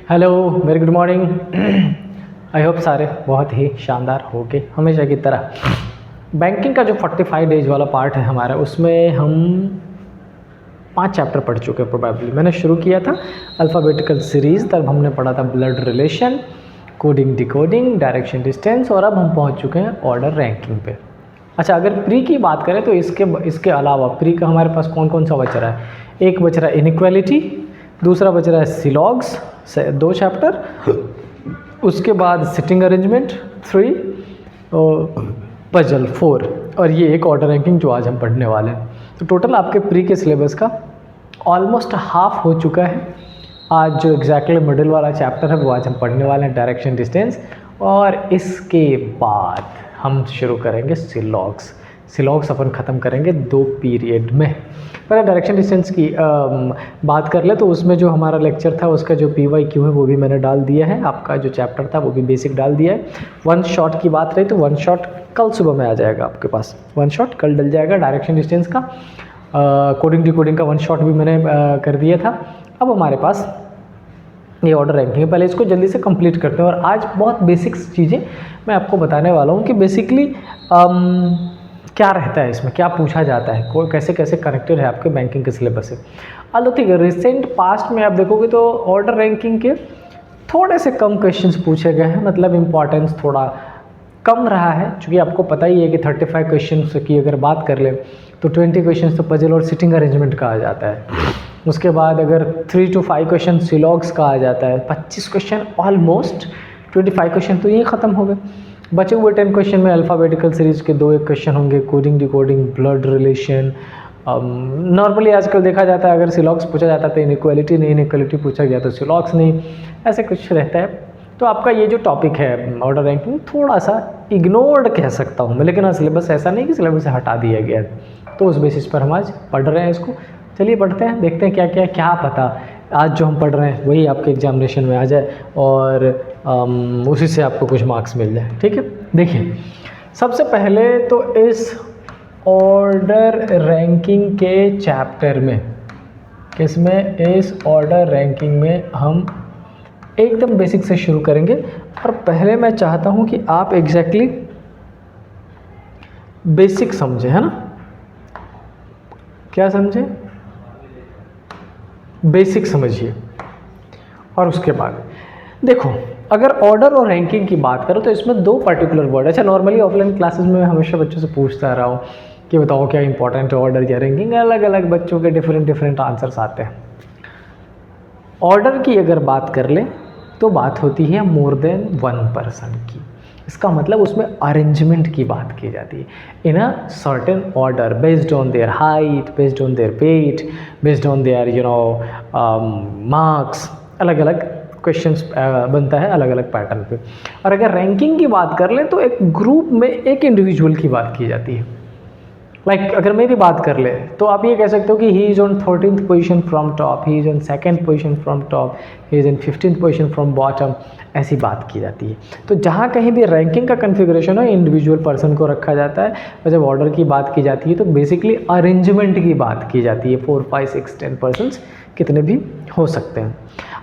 Hello, very good morning. I hope सारे बहुत ही शानदार हो गए हमेशा की तरह। बैंकिंग का जो 45 डेज वाला पार्ट है हमारा, उसमें हम 5 चैप्टर पढ़ चुके हैं प्रोबेबली। मैंने शुरू किया था अल्फ़ाबेटिकल सीरीज़, तब हमने पढ़ा था blood relation, coding decoding, direction distance, और अब हम पहुंच चुके हैं ऑर्डर रैंकिंग पे। अच्छा, अगर प्री की बात करें तो इसके अलावा प्री का हमारे पास कौन कौन सा बच रहा है? एक बच रहा है इनइक्वालिटी, दूसरा बच रहा है सिलॉग्स 2 चैप्टर, उसके बाद सिटिंग अरेंजमेंट 3 और पजल 4, और ये एक ऑर्डर रैंकिंग जो आज हम पढ़ने वाले हैं। तो टोटल आपके प्री के सिलेबस का ऑलमोस्ट हाफ हो चुका है। आज जो एग्जैक्टली मिडिल वाला चैप्टर है वो आज हम पढ़ने वाले हैं, डायरेक्शन डिस्टेंस, और इसके बाद हम शुरू करेंगे सिलॉग्स अपन ख़त्म करेंगे 2 पीरियड में। पहले डायरेक्शन डिस्टेंस की बात कर ले तो उसमें जो हमारा लेक्चर था उसका जो PYQ है वो भी मैंने डाल दिया है। आपका जो चैप्टर था वो भी बेसिक डाल दिया है। 1 शॉट की बात रही तो 1 शॉट कल सुबह में आ जाएगा आपके पास। 1 शॉट कल डल जाएगा डायरेक्शन डिस्टेंस का। कोडिंग डिकोडिंग का 1 शॉट भी मैंने कर दिया था। अब हमारे पास ये ऑर्डर रैंकिंग है, पहले इसको जल्दी से कंप्लीट करते हैं। और आज बहुत बेसिक्स चीज़ें मैं आपको बताने वाला हूँ कि बेसिकली क्या रहता है इसमें, क्या पूछा जाता है, कोई कैसे कैसे कनेक्टेड है आपके बैंकिंग के सिलेबस से। आलो ठीक है, रिसेंट पास्ट में आप देखोगे तो ऑर्डर रैंकिंग के थोड़े से कम क्वेश्चंस पूछे गए हैं, मतलब इम्पॉर्टेंस थोड़ा कम रहा है। क्योंकि आपको पता ही है कि 35 क्वेश्चन की अगर बात कर ले तो 20 क्वेश्चन तो पजल और सिटिंग अरेंजमेंट का आ जाता है। उसके बाद अगर 3 to 5 क्वेश्चन सिलॉग्स का आ जाता है। 25 क्वेश्चन ऑलमोस्ट, 25 क्वेश्चन तो यही ख़त्म हो गए। बचे हुए 10 क्वेश्चन में अल्फ़ाबेटिकल सीरीज़ के 2-1 क्वेश्चन होंगे, coding decoding, blood relation. Normally आजकल देखा जाता है अगर सिलॉग्स पूछा जाता है तो इनइक्वालिटी नहीं, इनइक्वालिटी पूछा गया तो सिलॉग्स नहीं, ऐसे कुछ रहता है। तो आपका ये जो टॉपिक है ऑर्डर रैंकिंग थोड़ा सा इग्नोर्ड कह सकता हूँ मैं, लेकिन हाँ सिलेबस ऐसा नहीं कि सिलेबस से हटा दिया गया है। तो उस बेसिस पर हम आज पढ़ रहे हैं इसको। चलिए पढ़ते हैं, देखते हैं क्या पता आज जो हम पढ़ रहे हैं वही आपके एग्जामिनेशन में आ जाए और उसी से आपको कुछ मार्क्स मिल जाए। ठीक है, देखिए सबसे पहले तो इस ऑर्डर रैंकिंग के चैप्टर में, किसमें, इस ऑर्डर रैंकिंग में हम एकदम बेसिक से शुरू करेंगे। और पहले मैं चाहता हूं कि आप एग्जैक्टली बेसिक समझे, है ना? क्या समझे? बेसिक समझिए। और उसके बाद देखो, अगर ऑर्डर और रैंकिंग की बात करो तो इसमें 2 पर्टिकुलर वर्ड। अच्छा, नॉर्मली ऑफलाइन क्लासेस में मैं हमेशा बच्चों से पूछता रहा हूँ कि बताओ क्या इंपॉर्टेंट है ऑर्डर या रैंकिंग। अलग अलग बच्चों के डिफरेंट आंसर्स आते हैं। ऑर्डर की अगर बात कर ले तो बात होती है मोर देन 1 पर्सन की। इसका मतलब उसमें अरेंजमेंट की बात की जाती है in a certain order, based on their height, based on their weight, based on their marks. अलग अलग क्वेश्चंस बनता है अलग अलग पैटर्न पे। और अगर रैंकिंग की बात कर लें तो एक ग्रुप में एक इंडिविजुअल की बात की जाती है। लाइक अगर मेरी बात कर ले तो आप ये कह सकते हो कि he is on 13th position from top, he is on 2nd position from top, he is in 15th position from bottom, ऐसी बात की जाती है। तो जहाँ कहीं भी रैंकिंग का कन्फिग्रेशन हो इंडिविजुअल पर्सन को रखा जाता है, और जब ऑर्डर की बात की जाती है तो बेसिकली अरेंजमेंट की बात की जाती है। 4, 5, 6, 10 पर्सन्स कितने भी हो सकते हैं।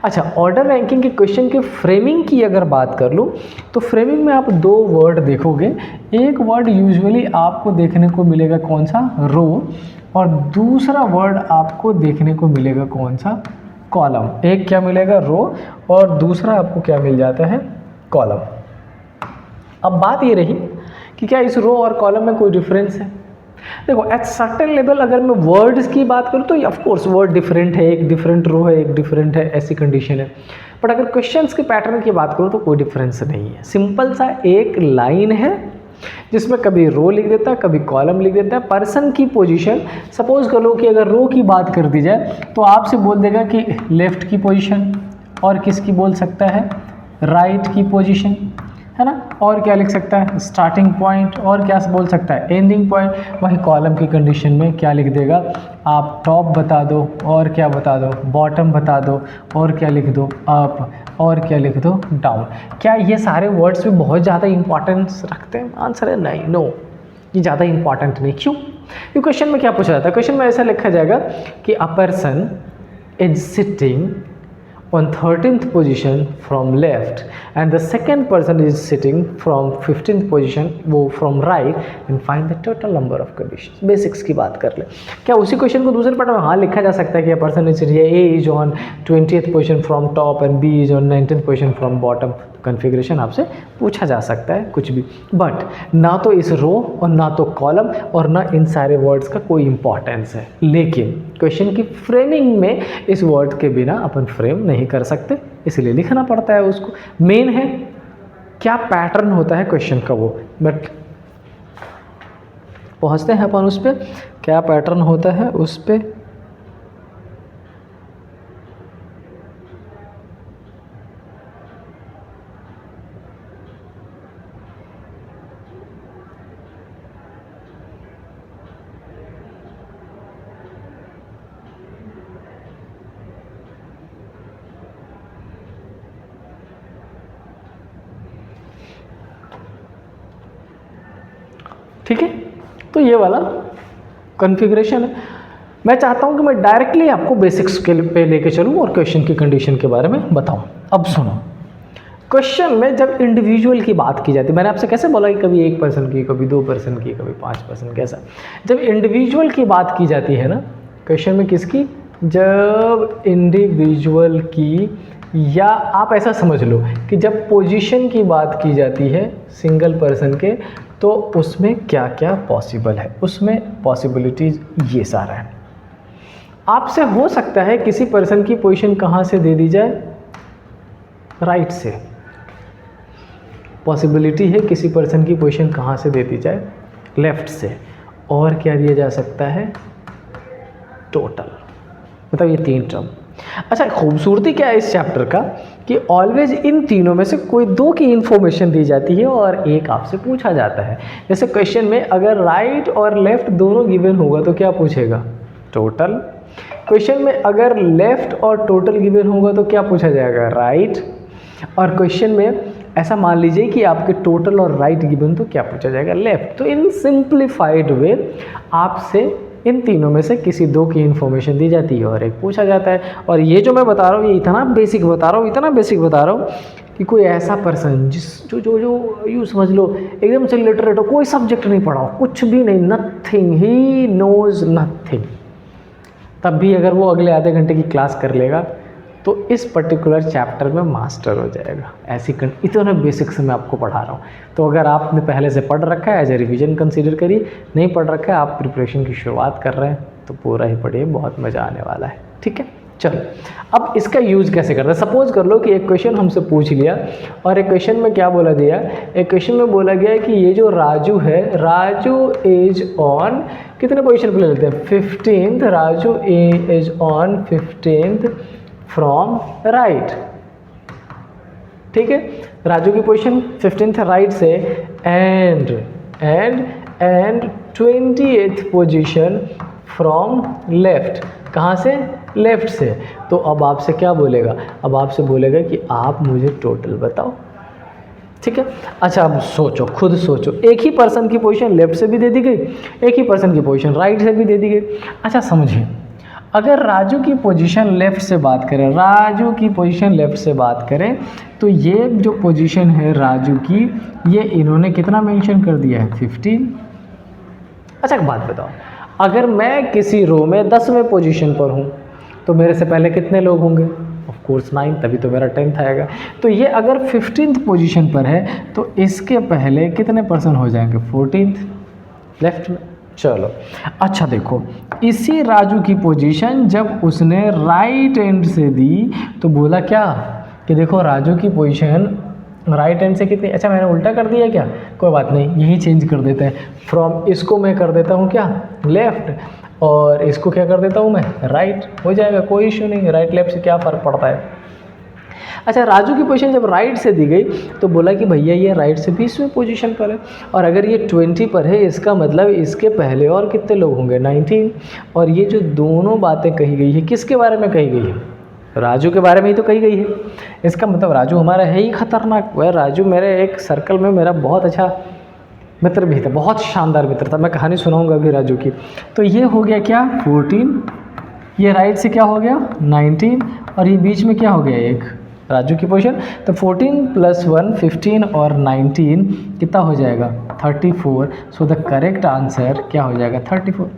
अच्छा, ऑर्डर रैंकिंग के क्वेश्चन के फ्रेमिंग की अगर बात कर लूँ तो फ्रेमिंग में आप 2 वर्ड देखोगे। एक वर्ड यूजुअली आपको देखने को मिलेगा कौन सा, रो, और दूसरा वर्ड आपको देखने को मिलेगा कौन सा, कॉलम। एक क्या मिलेगा, रो, और दूसरा आपको क्या मिल जाता है, कॉलम। अब बात ये रही कि क्या इस रो और कॉलम में कोई डिफरेंस है। देखो, एट सर्टेन लेवल अगर मैं वर्ड्स की बात करूँ तो ऑफ कोर्स वर्ड डिफरेंट है, एक डिफरेंट रो है, एक डिफरेंट है, ऐसी कंडीशन है। बट अगर क्वेश्चंस के पैटर्न की बात करूँ तो कोई डिफरेंस नहीं है। सिंपल सा एक लाइन है जिसमें कभी रो लिख देता है, कभी कॉलम लिख देता है। पर्सन की पोजीशन, सपोज कर लो कि अगर रो की बात कर दी जाए तो आपसे बोल देगा कि लेफ्ट की पोजीशन, और किसकी बोल सकता है, राइट की पोजीशन, है ना। और क्या लिख सकता है, स्टार्टिंग पॉइंट, और क्या बोल सकता है, एंडिंग पॉइंट। वही कॉलम की कंडीशन में क्या लिख देगा, आप टॉप बता दो, और क्या बता दो, बॉटम बता दो, और क्या लिख दो, अप, और क्या लिख दो, डाउन। क्या ये सारे वर्ड्स में बहुत ज़्यादा इंपॉर्टेंस रखते हैं? आंसर है नहीं, नो, ये ज़्यादा इंपॉर्टेंट नहीं। क्यों? ये क्वेश्चन में क्या पूछा जाता है, क्वेश्चन में ऐसा लिखा जाएगा कि a person is sitting on 13th position from left and the second person is sitting from 15th position वो from right and find the total number of conditions। Basics की बात कर ले। क्या उसी क्वेश्चन को दूसरे पार्ट में हाँ लिखा जा सकता है कि person is A is on 20th position from top and B is on 19th position from bottom. Configuration आपसे पूछा जा सकता है कुछ भी, बट ना तो इस रो और ना तो कॉलम और ना इन सारे वर्ड्स का कोई इंपॉर्टेंस है। लेकिन क्वेश्चन की फ्रेमिंग में इस वर्ड के बिना अपन फ्रेम नहीं कर सकते, इसलिए लिखना पड़ता है उसको। मेन है क्या पैटर्न होता है क्वेश्चन का वो, बट पहुंचते हैं अपन उस पर, क्या पैटर्न होता है उस पर। ठीक है, तो ये वाला कॉन्फ़िगरेशन है। मैं चाहता हूँ कि मैं डायरेक्टली आपको बेसिक्स के पे लेके चलूँ और क्वेश्चन की कंडीशन के बारे में बताऊँ। अब सुनो, क्वेश्चन में जब इंडिविजुअल की बात की जाती है, मैंने आपसे कैसे बोला कि कभी 1 पर्सन की, कभी 2 पर्सन की, कभी 5 पर्सन, कैसा। जब इंडिविजुअल की बात की जाती है ना क्वेश्चन में, किसकी, जब इंडिविजुअल की, या आप ऐसा समझ लो कि जब पोजीशन की बात की जाती है सिंगल पर्सन के, तो उसमें क्या क्या पॉसिबल है, उसमें पॉसिबिलिटीज ये सारा है। आपसे हो सकता है किसी पर्सन की पोजीशन कहाँ से दे दी जाए, राइट से। पॉसिबिलिटी है किसी पर्सन की पोजीशन कहाँ से दे दी जाए, लेफ्ट से। और क्या दिया जा सकता है, टोटल। मतलब ये 3 टर्म। अच्छा, खूबसूरती क्या है इस चैप्टर का कि ऑलवेज इन तीनों में से कोई 2 की इन्फॉर्मेशन दी जाती है और एक आपसे पूछा जाता है। जैसे क्वेश्चन में अगर राइट और लेफ्ट दोनों गिवन होगा तो क्या पूछेगा, टोटल। क्वेश्चन में अगर लेफ्ट और टोटल गिवन होगा तो क्या पूछा जाएगा, राइट। और क्वेश्चन में ऐसा मान लीजिए कि आपके टोटल और राइट गिवन, तो क्या पूछा जाएगा, लेफ्ट। तो इन सिंप्लीफाइड वे आपसे इन तीनों में से किसी 2 की इन्फॉर्मेशन दी जाती है और एक पूछा जाता है। और ये जो मैं बता रहा हूँ ये इतना बेसिक बता रहा हूँ, इतना बेसिक बता रहा हूँ कि कोई ऐसा पर्सन जो यूँ समझ लो एकदम से लिटरेट हो, कोई सब्जेक्ट नहीं पढ़ा हो, कुछ भी नहीं, नथिंग, ही नोज नथिंग, तब भी अगर वो अगले आधे घंटे की क्लास कर लेगा तो इस पर्टिकुलर चैप्टर में मास्टर हो जाएगा। ऐसी इतने बेसिक्स मैं आपको पढ़ा रहा हूँ। तो अगर आपने पहले से पढ़ रखा है एज ए रिवीजन कंसीडर करिए, नहीं पढ़ रखा है, आप प्रिपरेशन की शुरुआत कर रहे हैं तो पूरा ही पढ़िए, बहुत मज़ा आने वाला है। ठीक है, चलो अब इसका यूज़ कैसे करते हैं। सपोज कर लो कि एक क्वेश्चन हमसे पूछ लिया और एक क्वेश्चन में क्या बोला दिया, एक क्वेश्चन में बोला गया कि ये जो राजू है, राजू इज ऑन कितने पोजीशन पे ले लेते हैं, 15th, Raju is on 15th from right. ठीक है, राजू की पोजीशन 15th राइट से and 20th position from left. कहाँ से, लेफ्ट से। तो अब आपसे क्या बोलेगा, अब आपसे बोलेगा कि आप मुझे टोटल बताओ। ठीक है, अच्छा अब सोचो, खुद सोचो, एक ही पर्सन की पोजीशन लेफ्ट से भी दे दी गई, एक ही पर्सन की पोजीशन राइट से भी दे दी गई। अच्छा समझिए, अगर राजू की पोजीशन लेफ़्ट से बात करें, राजू की पोजीशन लेफ़्ट से बात करें, तो ये जो पोजीशन है राजू की, ये इन्होंने कितना मेंशन कर दिया है, 15। अच्छा एक बात बताओ, अगर मैं किसी रो में 10वें पोजीशन पर हूँ तो मेरे से पहले कितने लोग होंगे, ऑफ कोर्स 9, तभी तो मेरा 10th आएगा। तो ये अगर 15th पोजीशन पर है तो इसके पहले कितने पर्सन हो जाएंगे, 14th लेफ्ट में। चलो अच्छा देखो, इसी राजू की पोजीशन जब उसने राइट एंड से दी तो बोला क्या कि देखो राजू की पोजीशन राइट हैंड से कितनी, अच्छा मैंने उल्टा कर दिया क्या, कोई बात नहीं, यही चेंज कर देते हैं। फ्रॉम इसको मैं कर देता हूँ क्या, लेफ़्ट, और इसको क्या कर देता हूँ मैं, राइट, हो जाएगा, कोई इशू नहीं। राइट लेफ्ट से क्या फ़र्क पड़ता है। अच्छा राजू की पोजीशन जब राइट से दी गई तो बोला कि भैया ये राइट से 20वें पोजीशन पर है, और अगर ये 20 पर है इसका मतलब इसके पहले और कितने लोग होंगे, 19। और ये जो दोनों बातें कही गई है किसके बारे में कही गई है, राजू के बारे में ही तो कही गई है। इसका मतलब राजू हमारा है ही खतरनाक। वह राजू मेरे एक सर्कल में मेरा बहुत अच्छा मित्र भी था, बहुत शानदार मित्र था, मैं कहानी सुनाऊंगा अभी राजू की। तो ये हो गया क्या, 14 ये राइट से क्या हो गया 19 और ये बीच में क्या हो गया एक राजू की पोजीशन। तो 14 + 1 15 और 19 कितना हो जाएगा 34। सो द करेक्ट आंसर क्या हो जाएगा 34।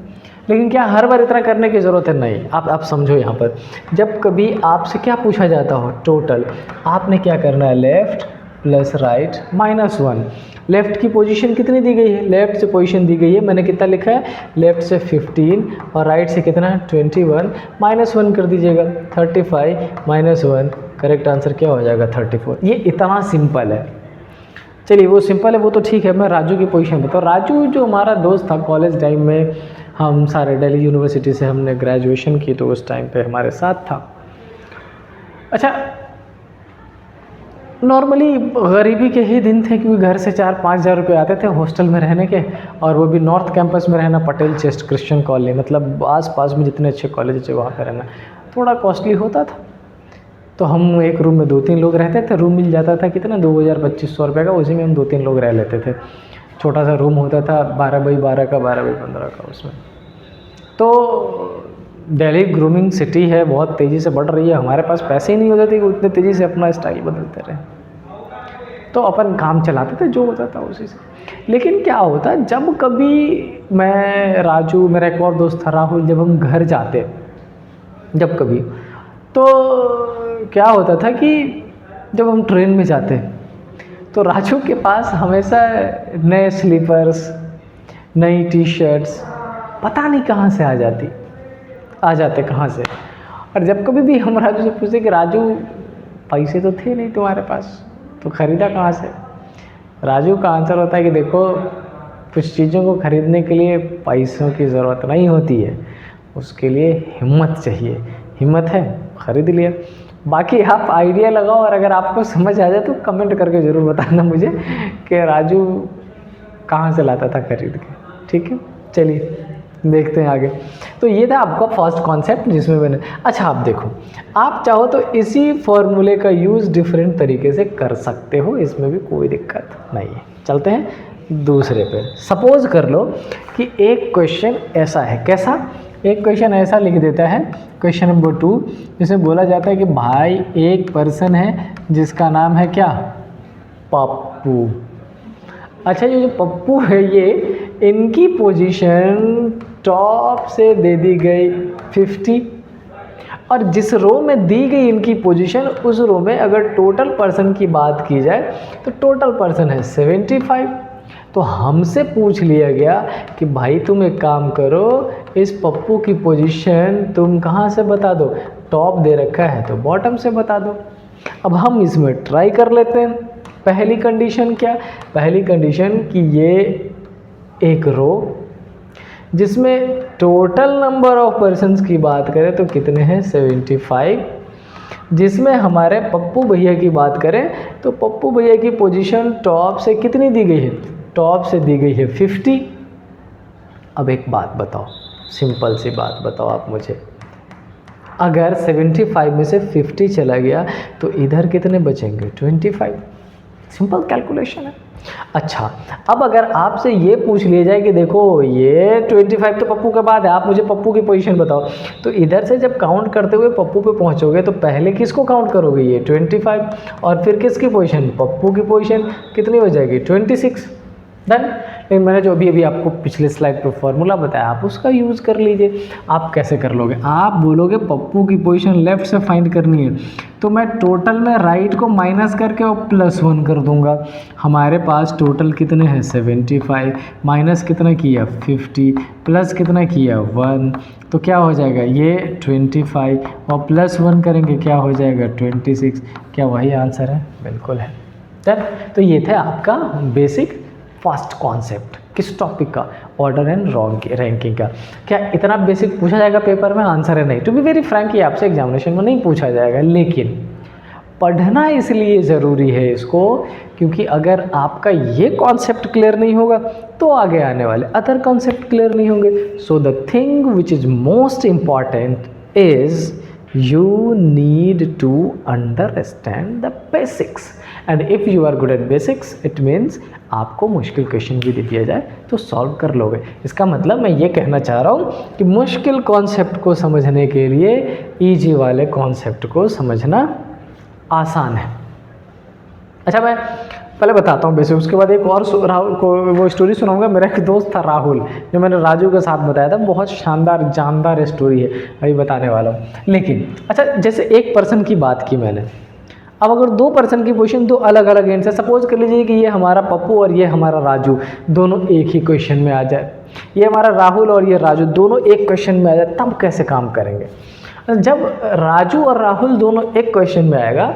लेकिन क्या हर बार इतना करने की ज़रूरत है? नहीं। आप समझो यहाँ पर जब कभी आपसे क्या पूछा जाता हो टोटल, आपने क्या करना है लेफ़्ट प्लस राइट -1। लेफ़्ट की पोजीशन कितनी दी गई है? लेफ़्ट से पोजीशन दी गई है, मैंने कितना लिखा है लेफ़्ट से 15 और राइट से कितना 21, -1 कर दीजिएगा 35 -1। करेक्ट आंसर क्या हो जाएगा 34। ये इतना सिंपल है। चलिए वो सिंपल है वो तो ठीक है, मैं राजू की पोजीशन बताऊँ। राजू जो हमारा दोस्त था कॉलेज टाइम में, हम सारे दिल्ली यूनिवर्सिटी से हमने ग्रेजुएशन की तो उस टाइम पे हमारे साथ था। अच्छा नॉर्मली गरीबी के ही दिन थे क्योंकि घर से 4-5 हज़ार रुपये आते थे हॉस्टल में रहने के, और वो भी नॉर्थ कैंपस में रहना, पटेल चेस्ट क्रिश्चियन कॉलोनी, मतलब आस-पास में जितने अच्छे कॉलेज थे वहाँ पे रहना थोड़ा कॉस्टली होता था। तो हम एक रूम में 2-3 लोग रहते थे। रूम मिल जाता था कितना 2,000-2,500 रुपये का, उसी में हम 2-3 लोग रह लेते थे। छोटा सा रूम होता था 12x12 का 12x15 का उसमें। तो दिल्ली ग्रूमिंग सिटी है, बहुत तेज़ी से बढ़ रही है। हमारे पास पैसे ही नहीं होते थे कि उतने तेज़ी से अपना स्टाइल बदलते रहे, तो अपन काम चलाते थे जो होता था उसी से। लेकिन क्या होता जब कभी मैं राजू, मेरा एक और दोस्त था राहुल, जब हम घर जाते जब कभी, तो क्या होता था कि जब हम ट्रेन में जाते तो राजू के पास हमेशा नए स्लीपर्स, नई टी-शर्ट्स पता नहीं कहाँ से आ जाते कहाँ से। और जब कभी भी हम राजू से पूछते कि राजू पैसे तो थे नहीं तुम्हारे पास, तो ख़रीदा कहाँ से? राजू का आंसर होता है कि देखो कुछ चीज़ों को ख़रीदने के लिए पैसों की ज़रूरत नहीं होती है, उसके लिए हिम्मत चाहिए। हिम्मत है ख़रीद लिया। बाकी आप आइडिया लगाओ और अगर आपको समझ आ जाए तो कमेंट करके ज़रूर बताना मुझे कि राजू कहाँ से लाता था खरीद के। ठीक है, चलिए देखते हैं आगे। तो ये था आपका फर्स्ट कॉन्सेप्ट जिसमें मैंने, अच्छा आप देखो, आप चाहो तो इसी फॉर्मूले का यूज़ डिफरेंट तरीके से कर सकते हो, इसमें भी कोई दिक्कत नहीं है। चलते हैं दूसरे पे। सपोज कर लो कि एक क्वेश्चन ऐसा है, कैसा? एक क्वेश्चन ऐसा लिख देता है, क्वेश्चन नंबर 2, जिसमें बोला जाता है कि भाई एक पर्सन है जिसका नाम है क्या? पप्पू। अच्छा ये जो पप्पू है ये, इनकी पोजीशन टॉप से दे दी गई 50, और जिस रो में दी गई इनकी पोजीशन उस रो में अगर टोटल पर्सन की बात की जाए तो टोटल पर्सन है 75। तो हमसे पूछ लिया गया कि भाई तुम एक काम करो, इस पप्पू की पोजीशन तुम कहाँ से बता दो, टॉप दे रखा है तो बॉटम से बता दो। अब हम इसमें ट्राई कर लेते हैं। पहली कंडीशन क्या? पहली कंडीशन कि ये एक रो जिसमें टोटल नंबर ऑफ पर्सन्स की बात करें तो कितने हैं 75, जिसमें हमारे पप्पू भैया की बात करें तो पप्पू भैया की पोजीशन टॉप से कितनी दी गई है? टॉप से दी गई है 50। अब एक बात बताओ, सिंपल सी बात बताओ आप मुझे, अगर 75 में से 50 चला गया तो इधर कितने बचेंगे? 25। सिंपल कैलकुलेशन है। अच्छा अब अगर आपसे ये पूछ लिया जाए कि देखो ये 25 तो पप्पू के बाद है, आप मुझे पप्पू की पोजीशन बताओ, तो इधर से जब काउंट करते हुए पप्पू पे पहुंचोगे तो पहले किसको काउंट करोगे? ये 25, और फिर किसकी पोजीशन? पप्पू की पोजीशन कितनी हो जाएगी? 26। डन। लेकिन मैंने जो अभी आपको पिछले स्लाइड पर फॉर्मूला बताया आप उसका यूज़ कर लीजिए। आप कैसे कर लोगे? आप बोलोगे पप्पू की पोजीशन लेफ़्ट से फाइंड करनी है, तो मैं टोटल में राइट को माइनस करके और +1 कर दूंगा। हमारे पास टोटल कितने हैं 75, माइनस कितना किया 50, प्लस कितना किया 1, तो क्या हो जाएगा ये 25, और +1 करेंगे क्या हो जाएगा 26। क्या वही आंसर है? बिल्कुल है। तो ये था आपका बेसिक फर्स्ट कॉन्सेप्ट। किस टॉपिक का? ऑर्डर एंड रैंकिंग का। क्या इतना बेसिक पूछा जाएगा पेपर में? आंसर है नहीं। टू बी वेरी फ्रैंक ये आपसे एग्जामिनेशन में नहीं पूछा जाएगा, लेकिन पढ़ना इसलिए ज़रूरी है इसको क्योंकि अगर आपका ये कॉन्सेप्ट क्लियर नहीं होगा तो आगे आने वाले अदर कॉन्सेप्ट क्लियर नहीं होंगे। So the thing which is most important is you need to understand the basics and if you are good at basics it means आपको मुश्किल क्वेश्चन भी दे दिया जाए तो सॉल्व कर लोगे। इसका मतलब मैं ये कहना चाह रहा हूँ कि मुश्किल कॉन्सेप्ट को समझने के लिए इजी वाले कॉन्सेप्ट को समझना आसान है। अच्छा मैं पहले बताता हूँ बेसिक, उसके बाद एक और राहुल को वो स्टोरी सुनाऊंगा। मेरा एक दोस्त था राहुल, जो मैंने राजू के साथ बताया था, बहुत शानदार जानदार स्टोरी है, अभी बताने वाला हूँ। लेकिन अच्छा जैसे एक पर्सन की बात की मैंने, अब अगर दो पर्सन की पोजीशन दो अलग अलग एंड से, सपोज कर लीजिए कि ये हमारा पप्पू और ये हमारा राजू दोनों एक ही क्वेश्चन में आ जाए, ये हमारा राहुल और ये राजू दोनों एक क्वेश्चन में आ जाए, तब कैसे काम करेंगे? जब राजू और राहुल दोनों एक क्वेश्चन में आएगा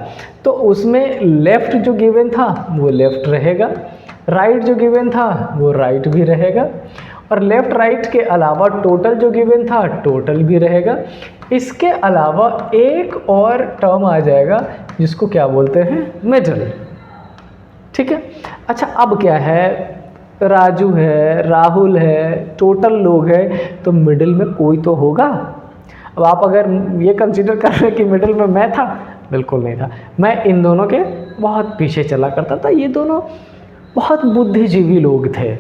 तो उसमें लेफ़्ट जो गिवन था वो लेफ़्ट रहेगा, राइट जो गिवन था वो राइट भी रहेगा, और लेफ़्ट राइट के अलावा टोटल जो गिवन था टोटल भी रहेगा। इसके अलावा एक और टर्म आ जाएगा जिसको क्या बोलते हैं, मिडल। ठीक है। अच्छा अब क्या है, राजू है, राहुल है, टोटल लोग हैं, तो मिडिल में कोई तो होगा। अब आप अगर ये कंसीडर कर रहे हैं कि मिडिल में मैं था, बिल्कुल नहीं था, मैं इन दोनों के बहुत पीछे चला करता था। ये दोनों बहुत बुद्धिजीवी लोग थे,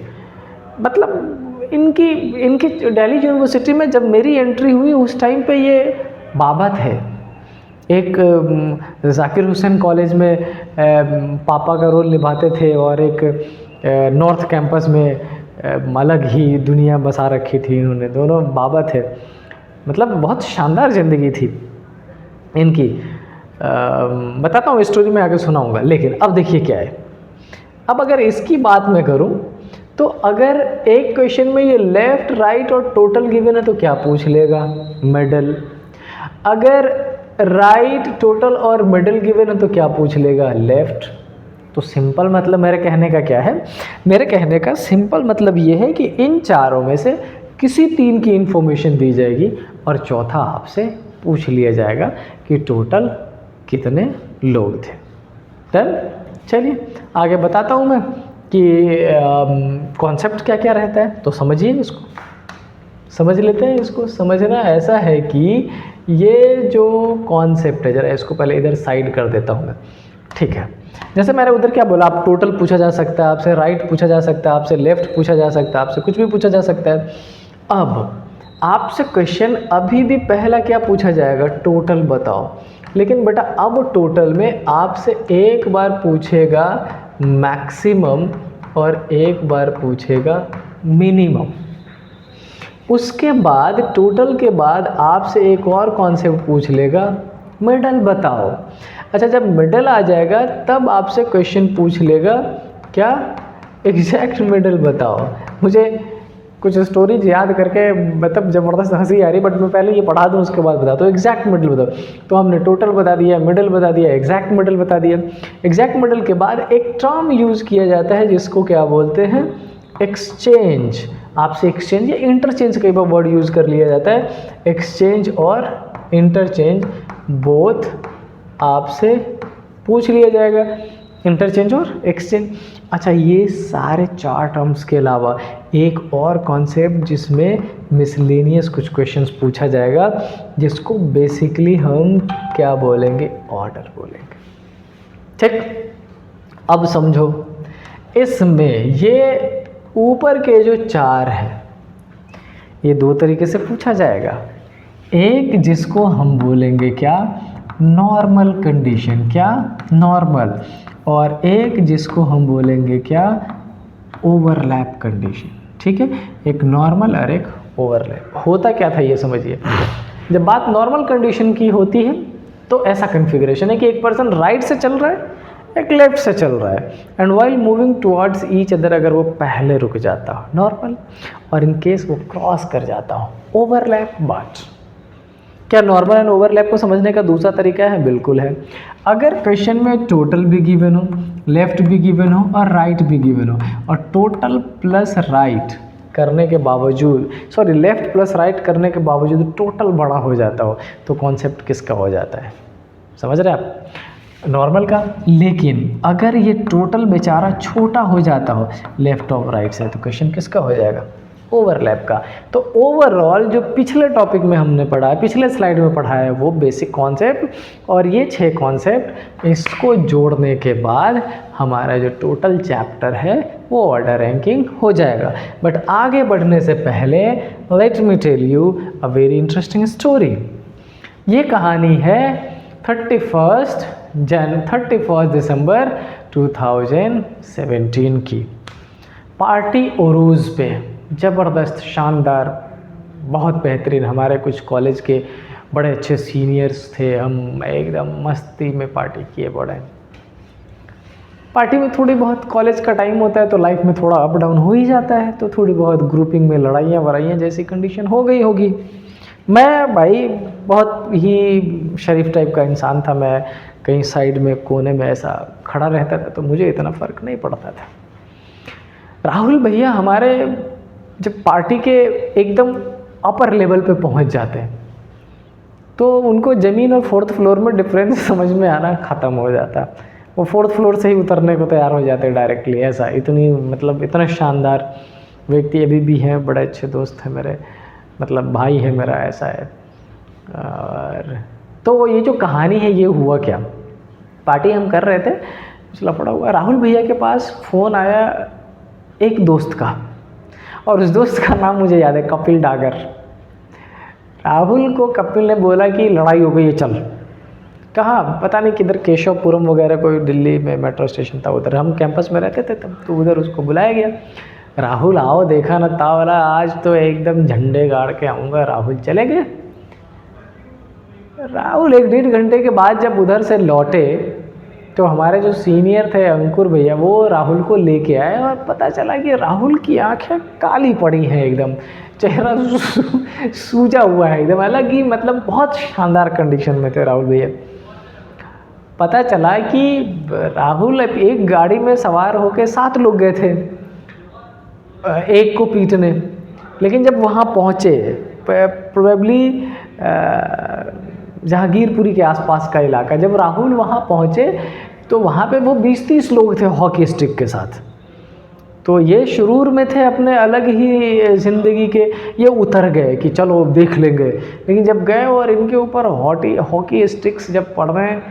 मतलब इनकी दिल्ली यूनिवर्सिटी में जब मेरी एंट्री हुई उस टाइम पे ये बाबा थे। एक जाकिर हुसैन कॉलेज में पापा का रोल निभाते थे और एक नॉर्थ कैंपस में अलग ही दुनिया बसा रखी थी इन्होंने, दोनों बाबा थे। मतलब बहुत शानदार ज़िंदगी थी इनकी। बताता हूँ स्टोरी में आगे सुनाऊंगा। लेकिन अब देखिए क्या है, अब अगर इसकी बात मैं करूँ तो अगर एक क्वेश्चन में ये लेफ़्ट राइट और टोटल गिवन है तो क्या पूछ लेगा, मिडल। अगर राइट टोटल और मिडल गिवन है तो क्या पूछ लेगा, लेफ़्ट। तो सिंपल मतलब मेरे कहने का क्या है, मेरे कहने का सिंपल मतलब ये है कि इन चारों में से किसी तीन की इन्फॉर्मेशन दी जाएगी और चौथा आपसे पूछ लिया जाएगा कि टोटल कितने लोग थे। डन। चलिए आगे बताता हूँ मैं कि कॉन्सेप्ट क्या क्या रहता है, तो समझिए इसको, समझ लेते हैं इसको। समझना ऐसा है कि ये जो कॉन्सेप्ट है, ज़रा इसको पहले इधर साइड कर देता हूँ मैं। ठीक है, जैसे मैंने उधर क्या बोला, आप टोटल पूछा जा सकता है, आपसे राइट पूछा जा सकता है, आपसे लेफ़्ट पूछा जा सकता है, आपसे कुछ भी पूछा जा सकता है। अब आपसे क्वेश्चन अभी भी पहला क्या पूछा जाएगा, टोटल बताओ। लेकिन बेटा अब टोटल में आपसे एक बार पूछेगा मैक्सिमम और एक बार पूछेगा मिनिमम। उसके बाद टोटल के बाद आपसे एक और कॉन्सेप्ट पूछ लेगा, मिडल बताओ। अच्छा जब मिडल आ जाएगा तब आपसे क्वेश्चन पूछ लेगा क्या, एग्जैक्ट मिडल बताओ। मुझे कुछ स्टोरीज याद करके मतलब ज़बरदस्त हंसी आ रही, बट मैं पहले ये पढ़ा दूँ उसके बाद बता। तो एग्जैक्ट मिडल बताओ। तो हमने टोटल बता दिया, मिडल बता दिया, एग्जैक्ट मिडल बता दिया। एग्जैक्ट मिडल के बाद एक टर्म यूज़ किया जाता है जिसको क्या बोलते हैं, एक्सचेंज। आपसे एक्सचेंज या इंटरचेंज कई बार वर्ड यूज़ कर लिया जाता है। एक्सचेंज और इंटरचेंज बोथ आपसे पूछ लिया जाएगा, इंटरचेंज और एक्सचेंज। अच्छा ये सारे चार टर्म्स के अलावा एक और कॉन्सेप्ट जिसमें मिसलेनियस कुछ क्वेश्चंस पूछा जाएगा, जिसको बेसिकली हम क्या बोलेंगे, ऑर्डर बोलेंगे। ठीक, अब समझो इसमें ये ऊपर के जो चार हैं ये दो तरीके से पूछा जाएगा। एक जिसको हम बोलेंगे क्या, नॉर्मल कंडीशन, क्या नॉर्मल, और एक जिसको हम बोलेंगे क्या, ओवरलैप कंडीशन। ठीक है, एक नॉर्मल और एक ओवरलैप। होता क्या था ये समझिए, जब बात नॉर्मल कंडीशन की होती है तो ऐसा कन्फिग्रेशन है कि एक पर्सन राइट से चल रहा है, एक लेफ्ट से चल रहा है, and while moving towards each other अगर वो पहले रुक जाता हो नॉर्मल, और इन केस वो क्रॉस कर जाता हो ओवरलैप। बात क्या नॉर्मल एंड ओवरलैप को समझने का दूसरा तरीका है, बिल्कुल है। अगर क्वेश्चन में टोटल भी गिवन हो, लेफ्ट भी गिवन हो और राइट भी गिवन हो, और टोटल प्लस राइट करने के बावजूद, सॉरी लेफ्ट प्लस राइट करने के बावजूद टोटल बड़ा हो जाता हो, तो कॉन्सेप्ट किसका हो जाता है, समझ रहे आप, नॉर्मल का। लेकिन अगर ये टोटल बेचारा छोटा हो जाता हो लेफ्ट और राइट से, तो क्वेश्चन किसका हो जाएगा, ओवरलैप का। तो ओवरऑल जो पिछले टॉपिक में हमने पढ़ा है, पिछले स्लाइड में पढ़ा है, वो बेसिक कॉन्सेप्ट और ये 6 कॉन्सेप्ट, इसको जोड़ने के बाद हमारा जो टोटल चैप्टर है वो ऑर्डर रैंकिंग हो जाएगा। बट आगे बढ़ने से पहले let me tell you a very interesting story. ये कहानी है 31 दिसंबर 2017 की। पार्टी उरूज़ पे ज़बरदस्त, शानदार, बहुत बेहतरीन, हमारे कुछ कॉलेज के बड़े अच्छे सीनियर्स थे, हम एकदम मस्ती में पार्टी किए बड़े। पार्टी में थोड़ी बहुत, कॉलेज का टाइम होता है तो लाइफ में थोड़ा अप डाउन हो ही जाता है, तो थोड़ी बहुत ग्रुपिंग में लड़ाइयाँ वड़ाइयाँ जैसी कंडीशन हो गई होगी। मैं भाई बहुत ही शरीफ टाइप का इंसान था, मैं कहीं साइड में कोने में ऐसा खड़ा रहता था, तो मुझे इतना फ़र्क नहीं पड़ता था। राहुल भैया हमारे जब पार्टी के एकदम अपर लेवल पे पहुंच जाते हैं तो उनको ज़मीन और 4th फ्लोर में डिफरेंस समझ में आना ख़त्म हो जाता। वो 4th फ्लोर से ही उतरने को तैयार हो जाते डायरेक्टली, ऐसा इतनी मतलब इतना शानदार व्यक्ति अभी भी हैं, बड़े अच्छे दोस्त हैं मेरे, मतलब भाई है मेरा, ऐसा है। और तो ये जो कहानी है ये हुआ क्या, पार्टी हम कर रहे थे, कुछ लफड़ा हुआ, राहुल भैया के पास फ़ोन आया एक दोस्त का, और उस दोस्त का नाम मुझे याद है, कपिल डागर। राहुल को कपिल ने बोला कि लड़ाई हो गई है, चल। कहाँ पता नहीं किधर, केशवपुरम वगैरह कोई दिल्ली में मेट्रो स्टेशन था, उधर हम कैंपस में रहते थे तब, तो उधर उसको बुलाया गया। राहुल आओ, देखा ना तावला, आज तो एकदम झंडे गाड़ के आऊँगा। राहुल चले गए। राहुल 1-1.5 घंटे के बाद जब उधर से लौटे तो हमारे जो सीनियर थे अंकुर भैया, वो राहुल को लेके आए और पता चला कि राहुल की आंखें काली पड़ी हैं, एकदम चेहरा सूजा हुआ है एकदम, अलग ही, मतलब बहुत शानदार कंडीशन में थे राहुल भैया। पता चला कि राहुल एक गाड़ी में सवार होकर 7 लोग गए थे एक को पीटने, लेकिन जब वहाँ पहुँचे, प्रोबेबली जहांगीरपुरी के आसपास का इलाका, जब राहुल वहाँ पहुँचे तो वहाँ पे वो 20-30 लोग थे हॉकी स्टिक के साथ। तो ये शुरूर में थे अपने अलग ही ज़िंदगी के, ये उतर गए कि चलो देख लेंगे, लेकिन जब गए और इनके ऊपर हॉकी स्टिक्स जब पड़ने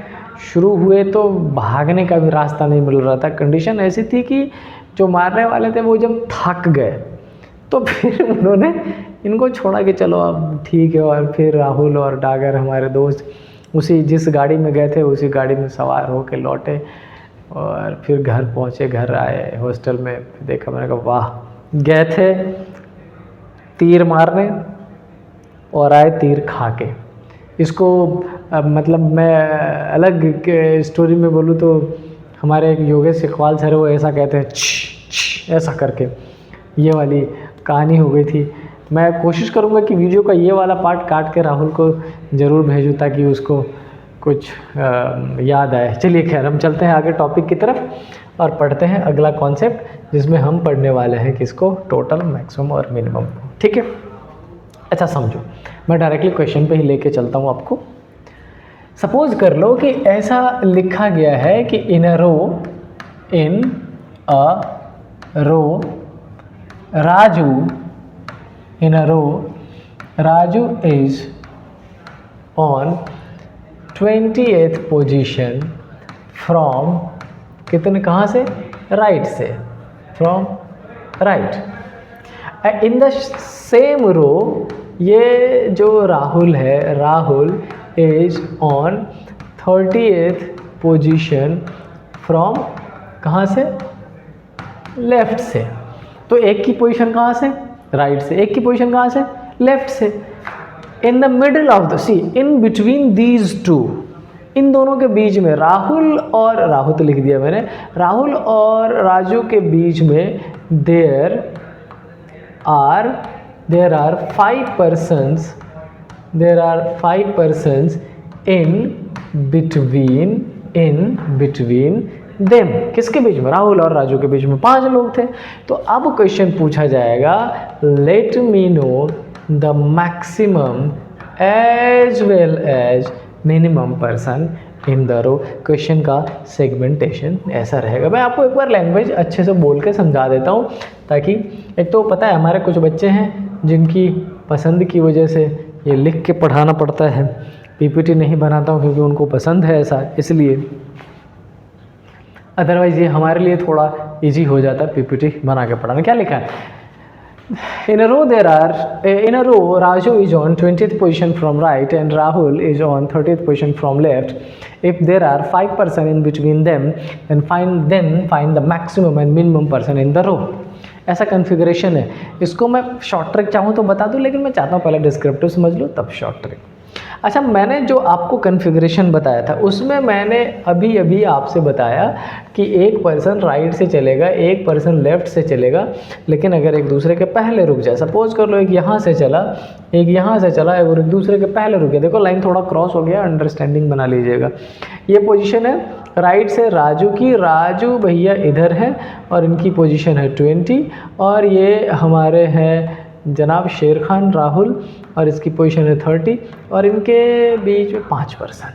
शुरू हुए तो भागने का भी रास्ता नहीं मिल रहा था। कंडीशन ऐसी थी कि जो मारने वाले थे वो जब थक गए तो फिर उन्होंने इनको छोड़ा कि चलो अब ठीक है। और फिर राहुल और डागर हमारे दोस्त उसी जिस गाड़ी में गए थे उसी गाड़ी में सवार होकर लौटे और फिर घर पहुँचे, घर आए, हॉस्टल में देखा, मैंने कहा वाह, गए थे तीर मारने और आए तीर खा के। इसको मतलब मैं अलग के स्टोरी में बोलूँ तो हमारे एक योगेश इकबाल सर, वो ऐसा कहते हैं ऐसा करके, ये वाली कहानी हो गई थी। मैं कोशिश करूँगा कि वीडियो का ये वाला पार्ट काट के राहुल को ज़रूर भेजूँ ताकि उसको कुछ याद आए। चलिए खैर, हम चलते हैं आगे टॉपिक की तरफ और पढ़ते हैं अगला कॉन्सेप्ट, जिसमें हम पढ़ने वाले हैं किसको, टोटल, मैक्सिमम और मिनिमम। ठीक है, अच्छा समझो, मैं डायरेक्टली क्वेश्चन पे ही लेके चलता हूँ आपको। सपोज कर लो कि ऐसा लिखा गया है कि in a row Raju is on 20th position from, कितने, कहाँ से, राइट से, from right. In the same row, ये जो राहुल है, Rahul is on 30th position from, कहाँ से, लेफ्ट से। तो एक की पोजीशन कहाँ से, राइट से, एक की पोजीशन कहाँ से, लेफ्ट से। In the middle of the, see in between these two, इन दोनों के बीच में, राहुल तो लिख दिया मैंने, राहुल और राजू के बीच में there are 5 persons in between them। किसके बीच में, राहुल और राजू के बीच में 5 लोग थे। तो अब क्वेश्चन पूछा जाएगा, let me know the maximum as well as minimum person in the row. Question का सेगमेंटेशन ऐसा रहेगा। मैं आपको एक बार लैंग्वेज अच्छे से बोल के समझा देता हूँ, ताकि एक तो पता है हमारे कुछ बच्चे हैं जिनकी पसंद की वजह से ये लिख के पढ़ाना पड़ता है, पीपीटी नहीं बनाता हूँ क्योंकि उनको पसंद है ऐसा, इसलिए। अदरवाइज़ ये हमारे लिए थोड़ा इजी हो जाता है पीपीटी बना के पढ़ाना। क्या लिखा है? In a row, Raju is on 20th position from right and Rahul is on 30th position from left. If there are 5 person in between them, then find the maximum and minimum person in the row. ऐसा configuration है। इसको मैं short trick चाहूँ तो बता दूँ, लेकिन मैं चाहता हूँ पहले डिस्क्रिप्टिव समझ लो तब शॉर्ट ट्रिक। अच्छा, मैंने जो आपको कन्फिगरेशन बताया था उसमें मैंने अभी आपसे बताया कि एक पर्सन राइट से चलेगा, एक पर्सन लेफ़्ट से चलेगा, लेकिन अगर एक दूसरे के पहले रुक जाए, सपोज कर लो एक यहाँ से चला, एक यहाँ से चला और एक दूसरे के पहले रुक गया, देखो लाइन थोड़ा क्रॉस हो गया, अंडरस्टैंडिंग बना लीजिएगा। ये पोजीशन है राइट से राजू की, राजू भैया इधर है और इनकी पोजीशन है 20, और ये हमारे हैं जनाब शेर खान राहुल और इसकी पोजीशन है 30, और इनके बीच में 5 पर्सन।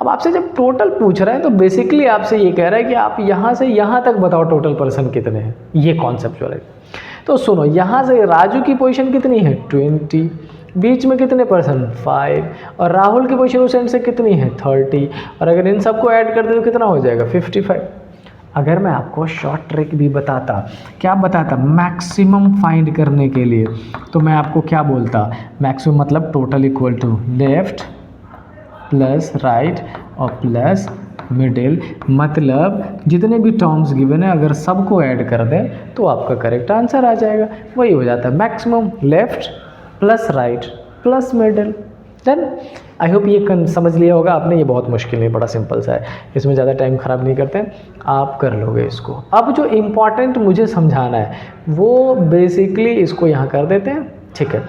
अब आपसे जब टोटल पूछ रहा है तो बेसिकली आपसे ये कह रहा है कि आप यहाँ से यहाँ तक बताओ टोटल पर्सन कितने हैं, ये कॉन्सेप्चुअल है। तो सुनो, यहाँ से राजू की पोजीशन कितनी है 20, बीच में कितने पर्सन 5, और राहुल की पोजीशन उस एंड से कितनी है 30, और अगर इन सबको ऐड कर दे तो कितना हो जाएगा 55। अगर मैं आपको शॉर्ट ट्रिक भी बताता, क्या बताता, मैक्सिमम फाइंड करने के लिए, तो मैं आपको क्या बोलता, मैक्सिमम मतलब total equal to left plus right और प्लस मिडिल, मतलब जितने भी टर्म्स गिवन है अगर सबको ऐड कर दें तो आपका करेक्ट आंसर आ जाएगा। वही हो जाता है maximum left plus right plus middle. Then I hope ये समझ लिया होगा आपने। ये बहुत मुश्किल नहीं, बड़ा सिंपल सा है, इसमें ज़्यादा टाइम ख़राब नहीं करते हैं, आप कर लोगे इसको। अब जो इम्पॉर्टेंट मुझे समझाना है वो बेसिकली इसको यहाँ कर देते हैं, ठीक है।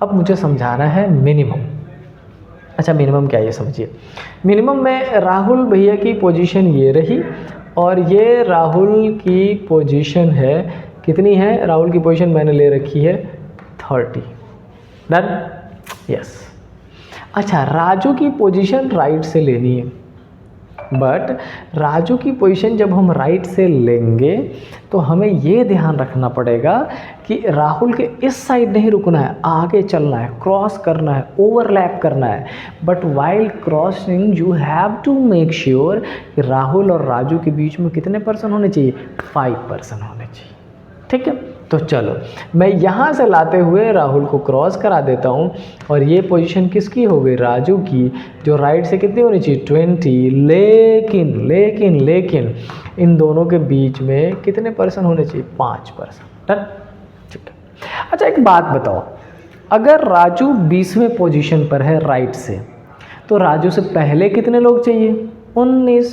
अब मुझे समझाना है मिनिमम। अच्छा, मिनिमम क्या है ये समझिए। मिनिमम में राहुल भैया की पोजीशन ये रही और ये राहुल की पोजीशन है, कितनी है, राहुल की पोजीशन मैंने ले रखी है 30। डन? यस। अच्छा, राजू की पोजीशन राइट से लेनी है, बट राजू की पोजीशन जब हम राइट से लेंगे तो हमें ये ध्यान रखना पड़ेगा कि राहुल के इस साइड नहीं रुकना है, आगे चलना है, क्रॉस करना है, ओवरलैप करना है। But while crossing you have to make sure कि राहुल और राजू के बीच में कितने पर्सन होने चाहिए, 5 पर्सन होने चाहिए, ठीक है। तो चलो मैं यहाँ से लाते हुए राहुल को क्रॉस करा देता हूँ और ये पोजीशन किसकी हो गई, राजू की, जो राइट से कितनी होनी चाहिए 20। लेकिन लेकिन लेकिन इन दोनों के बीच में कितने पर्सन होने चाहिए, 5 पर्सन। डन? ठीक है। अच्छा, एक बात बताओ, अगर राजू 20वें पोजीशन पर है राइट से, तो राजू से पहले कितने लोग चाहिए, 19।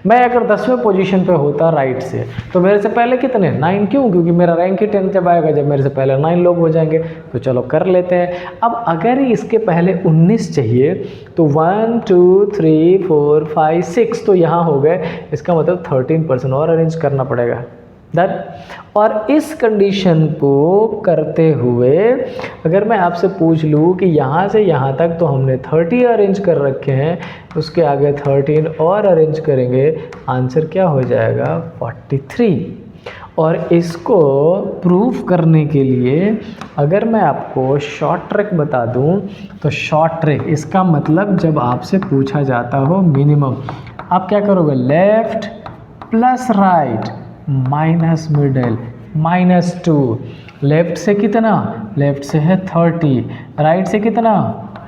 मैं अगर 10वें पोजीशन पे होता राइट से तो मेरे से पहले कितने, 9। क्यों? क्योंकि मेरा रैंक ही 10 जब आएगा जब मेरे से पहले 9 लोग हो जाएंगे। तो चलो कर लेते हैं। अब अगर इसके पहले 19 चाहिए तो 1 2 3 4 5 6 तो यहाँ हो गए, इसका मतलब 13 पर्सन और अरेंज करना पड़ेगा। डन? और इस कंडीशन को करते हुए अगर मैं आपसे पूछ लूँ कि यहाँ से यहाँ तक तो हमने 30 अरेंज कर रखे हैं, उसके आगे 13 और अरेंज करेंगे, आंसर क्या हो जाएगा 43। और इसको प्रूफ करने के लिए अगर मैं आपको शॉर्ट ट्रिक बता दूं तो शॉर्ट ट्रिक इसका मतलब जब आपसे पूछा जाता हो मिनिमम, आप क्या करोगे, left plus right minus middle -2। Left से कितना, लेफ्ट से है 30, राइट से कितना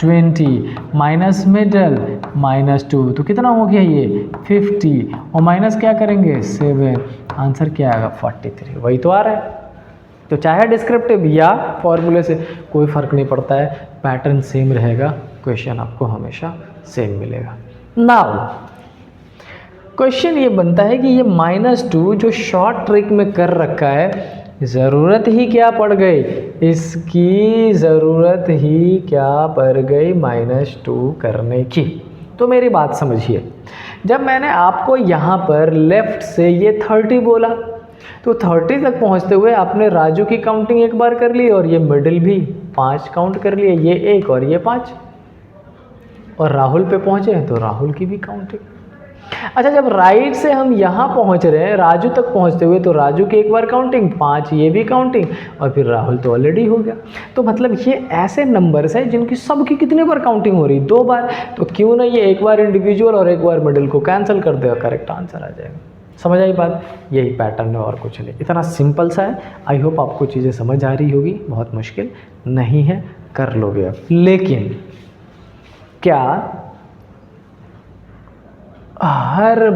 20, माइनस मिडल -2, तो कितना हो गया ये 50, और माइनस क्या करेंगे 7, आंसर क्या आएगा 43। वही तो आ रहा है। तो चाहे डिस्क्रिप्टिव या फॉर्मूले से कोई फ़र्क नहीं पड़ता है, पैटर्न सेम रहेगा, क्वेश्चन आपको हमेशा सेम मिलेगा। नाउ क्वेश्चन ये बनता है कि ये -2 जो शॉर्ट ट्रिक में कर रखा है, ज़रूरत ही क्या पड़ गई, इसकी ज़रूरत ही क्या पड़ गई -2 करने की। तो मेरी बात समझिए, जब मैंने आपको यहाँ पर लेफ़्ट से ये 30 बोला तो 30 तक पहुँचते हुए आपने राजू की काउंटिंग एक बार कर ली और ये मिडिल भी 5 काउंट कर लिए, ये 1 और ये 5। और राहुल पे पहुँचे हैं तो राहुल की भी काउंटिंग। अच्छा, जब राइट से हम यहाँ पहुँच रहे हैं राजू तक पहुँचते हुए, तो राजू की एक बार काउंटिंग, 5 ये भी काउंटिंग, और फिर राहुल तो ऑलरेडी हो गया। तो मतलब ये ऐसे नंबर्स हैं जिनकी सबकी कितने बार काउंटिंग हो रही, 2 बार। तो क्यों ना ये एक बार इंडिविजुअल और एक बार मिडिल को कैंसिल कर देगा, करेक्ट आंसर आ जाएगा। समझ आई बात? यही पैटर्न है और कुछ नहीं, इतना सिंपल सा है। आई होप आपको चीज़ें समझ आ रही होगी, बहुत मुश्किल नहीं है, कर लोगे आप। लेकिन क्या हर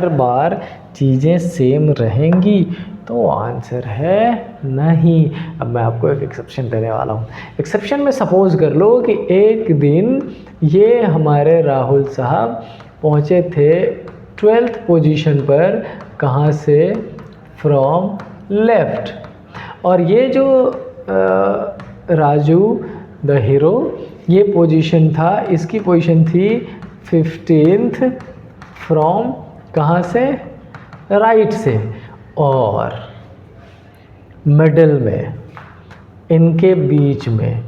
बार चीज़ें सेम रहेंगी? तो आंसर है नहीं। अब मैं आपको एक एक्सेप्शन देने वाला हूँ। एक्सेप्शन में सपोज कर लो कि एक दिन ये हमारे राहुल साहब पहुँचे थे 12th पोजीशन पर, कहाँ से? From left. और ये जो राजू द हीरो, ये पोजीशन था, इसकी पोजीशन थी 15th फ्रॉम कहाँ से? राइट से। और मिडिल में, इनके बीच में,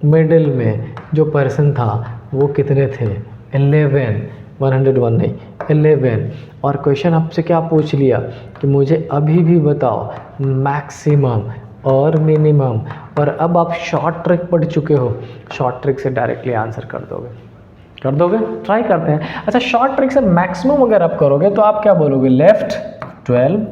मिडिल में जो पर्सन था वो कितने थे? 11, 101 नहीं, 11। और क्वेश्चन आपसे क्या पूछ लिया कि मुझे अभी भी बताओ मैक्सिमम और मिनिमम। और अब आप शॉर्ट ट्रिक पढ़ चुके हो, शॉर्ट ट्रिक से डायरेक्टली आंसर कर दोगे? ट्राई करते हैं। अच्छा, शॉर्ट ट्रिक से मैक्सिमम अगर आप करोगे तो आप क्या बोलोगे? लेफ्ट 12,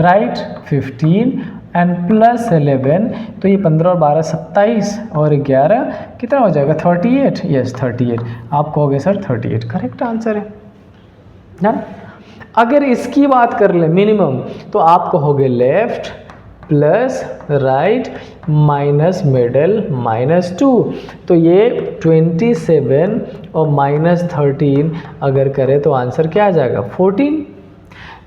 राइट 15 एंड प्लस 11, तो ये 15 और 12 27 और 11 कितना हो जाएगा? 38। यस 38। आप कहोगे सर 38 करेक्ट आंसर है ना। अगर इसकी बात कर ले मिनिमम, तो आप कहोगे left plus right minus middle -2। तो ये 27 और -13 अगर करें तो आंसर क्या आ जाएगा? 14।